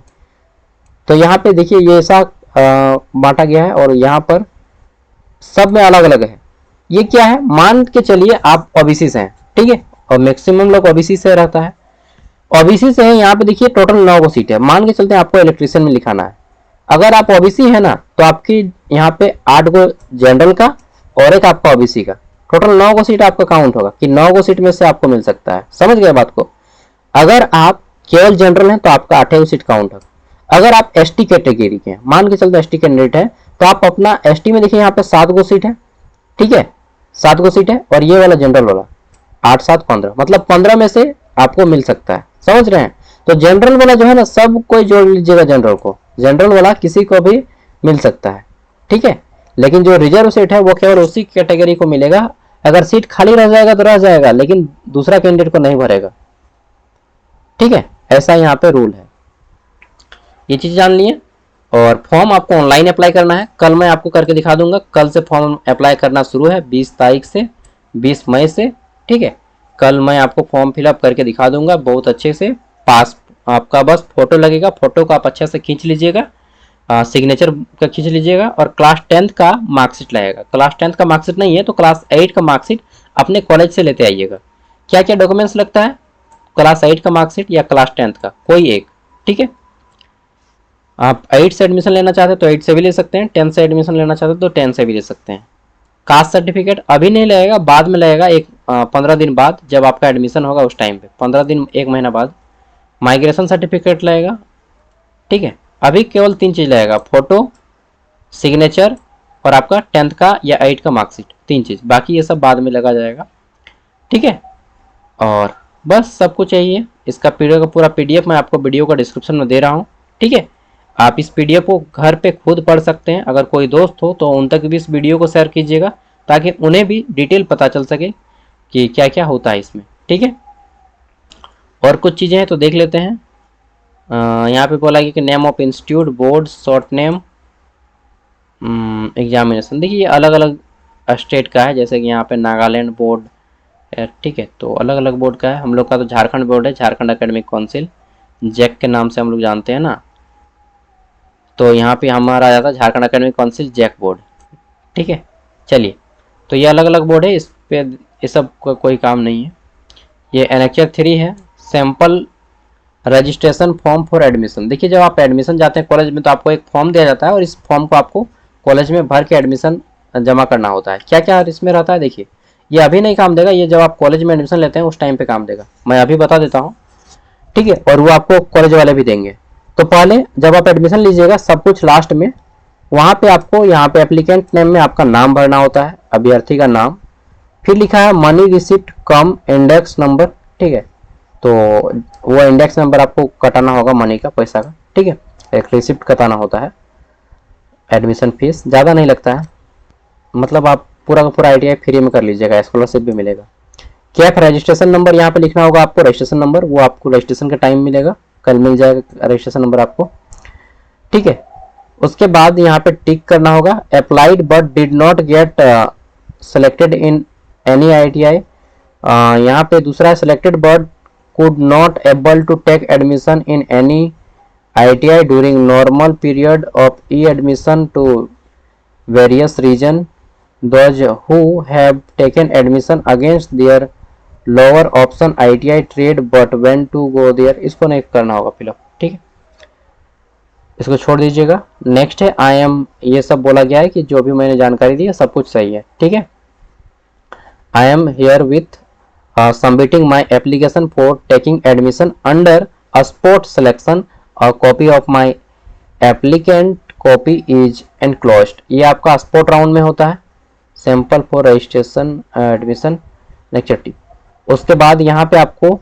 तो यहाँ पे देखिए ये ऐसा बांटा गया है और यहाँ पर सब में अलग अलग है। ये क्या है, मान के चलिए आप OBC से हैं, ठीक है, और मैक्सिमम लोग OBC से रहता है। OBC से है, यहाँ पे देखिए टोटल 9 को सीट है। मान के चलते हैं आपको इलेक्ट्रिशियन में लिखाना है। अगर आप OBC है ना तो आपकी यहाँ पे 8 को जनरल का और एक आपका OBC का, टोटल 9 को सीट आपका काउंट होगा कि 9 को सीट में से आपको मिल सकता है। समझ गए बात को। अगर आप केवल जनरल हैं तो आपका 8 सीट काउंट होगा। अगर आप ST कैटेगरी के हैं, मान के चलते ST कैंडिडेट है, तो आप अपना ST में देखिए यहाँ पे 7 को सीट है, ठीक है, 7 को सीट है। और ये वाला जनरल वाला 8 7 15, मतलब 15 में से आपको मिल सकता है। समझ रहे हैं। तो जनरल वाला जो है ना, सब कोई जोड़ लीजिएगा जनरल को, जनरल वाला किसी को भी मिल सकता है, ठीक है। लेकिन जो रिजर्व सीट है वो केवल उसी कैटेगरी को मिलेगा। अगर सीट खाली रह जाएगा तो रह जाएगा, लेकिन दूसरा कैंडिडेट को नहीं भरेगा, ठीक है। ऐसा यहाँ पे रूल है, ये चीज जान लिए। और फॉर्म आपको ऑनलाइन अप्लाई करना है, कल मैं आपको करके दिखा दूंगा। कल से फॉर्म अप्लाई करना शुरू है, 20 तारीख से 20 मई से, ठीक है। कल मैं आपको फॉर्म फिलअप करके दिखा दूंगा बहुत अच्छे से। पास आपका बस फोटो लगेगा, फोटो को आप अच्छे से खींच लीजिएगा, सिग्नेचर का खींच लीजिएगा, और क्लास 10th का मार्कशीट लगेगा। क्लास 10th का मार्कशीट नहीं है तो क्लास 8 का मार्कशीट अपने कॉलेज से लेते आइएगा। क्या क्या डॉक्यूमेंट्स लगता है, क्लास 8 का मार्कशीट या क्लास 10th का कोई एक, ठीक है। आप 8 से एडमिशन लेना चाहते हैं तो 8 से भी ले सकते हैं, 10 से एडमिशन लेना चाहते हैं तो 10 से भी ले सकते हैं। कास्ट सर्टिफिकेट अभी नहीं लगेगा, बाद में लगेगा, 15 दिन बाद जब आपका एडमिशन होगा उस टाइम पे, 15 दिन 1 महीना बाद माइग्रेशन सर्टिफिकेट लगेगा, ठीक है। अभी केवल 3 चीज़ लगेगा, फोटो, सिग्नेचर और आपका 10th का या 8 का मार्कशीट, 3 चीज़। बाकी ये सब बाद में लगा जाएगा, ठीक है। और बस सब कुछ चाहिए। इसका पीडीएफ का पूरा PDF मैं आपको वीडियो का डिस्क्रिप्शन में दे रहा हूँ, ठीक है। आप इस PDF को घर पे खुद पढ़ सकते हैं। अगर कोई दोस्त हो तो उन तक भी इस वीडियो को शेयर कीजिएगा, ताकि उन्हें भी डिटेल पता चल सके कि क्या क्या होता है इसमें, ठीक है। और कुछ चीज़ें हैं तो देख लेते हैं। यहाँ पे बोला कि name of institute, board, short name, examination. देखिए ये अलग अलग स्टेट का है, जैसे कि यहाँ पे नागालैंड बोर्ड, ठीक है। तो अलग अलग बोर्ड का है। हम लोग का तो झारखंड बोर्ड है, झारखंड एकेडमिक काउंसिल, जैक के नाम से हम लोग जानते हैं ना। तो यहाँ पे हमारा आ जाता है Jharkhand academic council JAC board, ठीक है। चलिए, तो ये अलग अलग बोर्ड है, इस पे ये सब कोई काम नहीं है। ये एनेक्चर 3 है, sample registration form for admission. देखिए जब आप एडमिशन जाते हैं कॉलेज में तो आपको एक फॉर्म दिया जाता है, और इस फॉर्म को आपको कॉलेज में भर के एडमिशन जमा करना होता है। क्या क्या इसमें रहता है, देखिए ये अभी नहीं काम देगा, ये जब आप कॉलेज में एडमिशन लेते हैं उस टाइम पे काम देगा। मैं अभी बता देता हूँ, ठीक है। और वो आपको कॉलेज वाले भी देंगे। तो पहले जब आप एडमिशन लीजिएगा, सब कुछ लास्ट में, वहाँ पे आपको यहाँ पे एप्लीकेंट नेम में आपका नाम भरना होता है, अभ्यर्थी का नाम, फिर लिखा है मनी रिसिप्ट कम इंडेक्स नंबर, ठीक है। तो वो इंडेक्स नंबर आपको कटाना होगा मनी का, पैसा का, ठीक है। एक रिसिप्ट कटाना होता है। एडमिशन फीस ज़्यादा नहीं लगता है, मतलब आप पूरा का पूरा ITI फ्री में कर लीजिएगा, स्कॉलरशिप भी मिलेगा। कैफ रजिस्ट्रेशन नंबर यहाँ पे लिखना होगा आपको, रजिस्ट्रेशन नंबर, वो आपको रजिस्ट्रेशन का टाइम मिलेगा, कल मिल जाएगा रजिस्ट्रेशन नंबर आपको, ठीक है। उसके बाद यहाँ पे टिक करना होगा applied but did not get selected in any ITI। यहाँ पे दूसरा है selected but could not able to take admission in any ITI during normal period of e-admission to various region. Those who have taken admission against their lower option ITI trade but went to go there, इसको नहीं करना होगा fill up, ठीक है, इसको छोड़ दीजिएगा। Next है आई एम, ये सब बोला गया है कि जो भी मैंने जानकारी दी है सब कुछ सही है, ठीक है। I am here with submitting my application for taking admission under a sport selection. A copy of my applicant copy is enclosed. ये आपका स्पोर्ट राउंड में होता है, sample for registration admission lecture tip. उसके बाद यहाँ पे आपको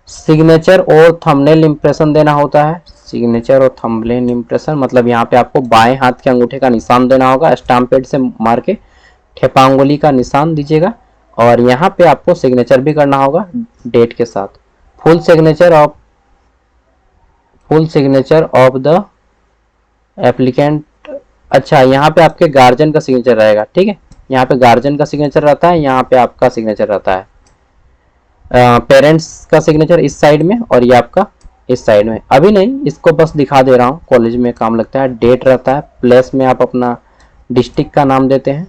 सिग्नेचर और थंबनेल इंप्रेशन देना होता है। सिग्नेचर और थंबनेल इंप्रेशन मतलब यहाँ पे आपको बाएं हाथ के अंगूठे का निशान देना होगा, स्टाम्प पैड से मार के ठेपांगुली का निशान दीजिएगा, और यहाँ पे आपको सिग्नेचर भी करना होगा डेट के साथ। Full signature of the applicant. अच्छा, यहाँ पे आपके गार्जियन का सिग्नेचर रहेगा, ठीक है, यहाँ पे गार्जियन का सिग्नेचर रहता है, यहाँ पे आपका सिग्नेचर रहता है। पेरेंट्स का सिग्नेचर इस साइड में और ये आपका इस साइड में। अभी नहीं, इसको बस दिखा दे रहा हूँ, कॉलेज में काम लगता है। डेट रहता है, प्लेस में आप अपना डिस्ट्रिक्ट का नाम देते हैं,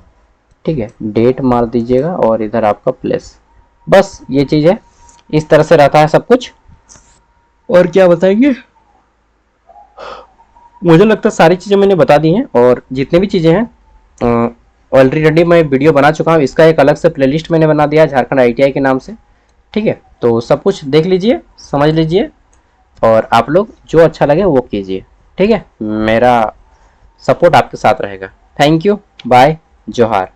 ठीक है, डेट मार दीजिएगा और इधर आपका प्लेस, बस ये चीज़ है। इस तरह से रहता है सब कुछ। और क्या बताएंगे, मुझे लगता है सारी चीज़ें मैंने बता दी हैं, और जितनी भी चीज़ें हैं ऑलरेडी मैं वीडियो बना चुका हूँ। इसका एक अलग से प्लेलिस्ट मैंने बना दिया है झारखंड ITI के नाम से, ठीक है। तो सब कुछ देख लीजिए, समझ लीजिए, और आप लोग जो अच्छा लगे वो कीजिए, ठीक है। मेरा सपोर्ट आपके साथ रहेगा। थैंक यू, बाय, जोहार।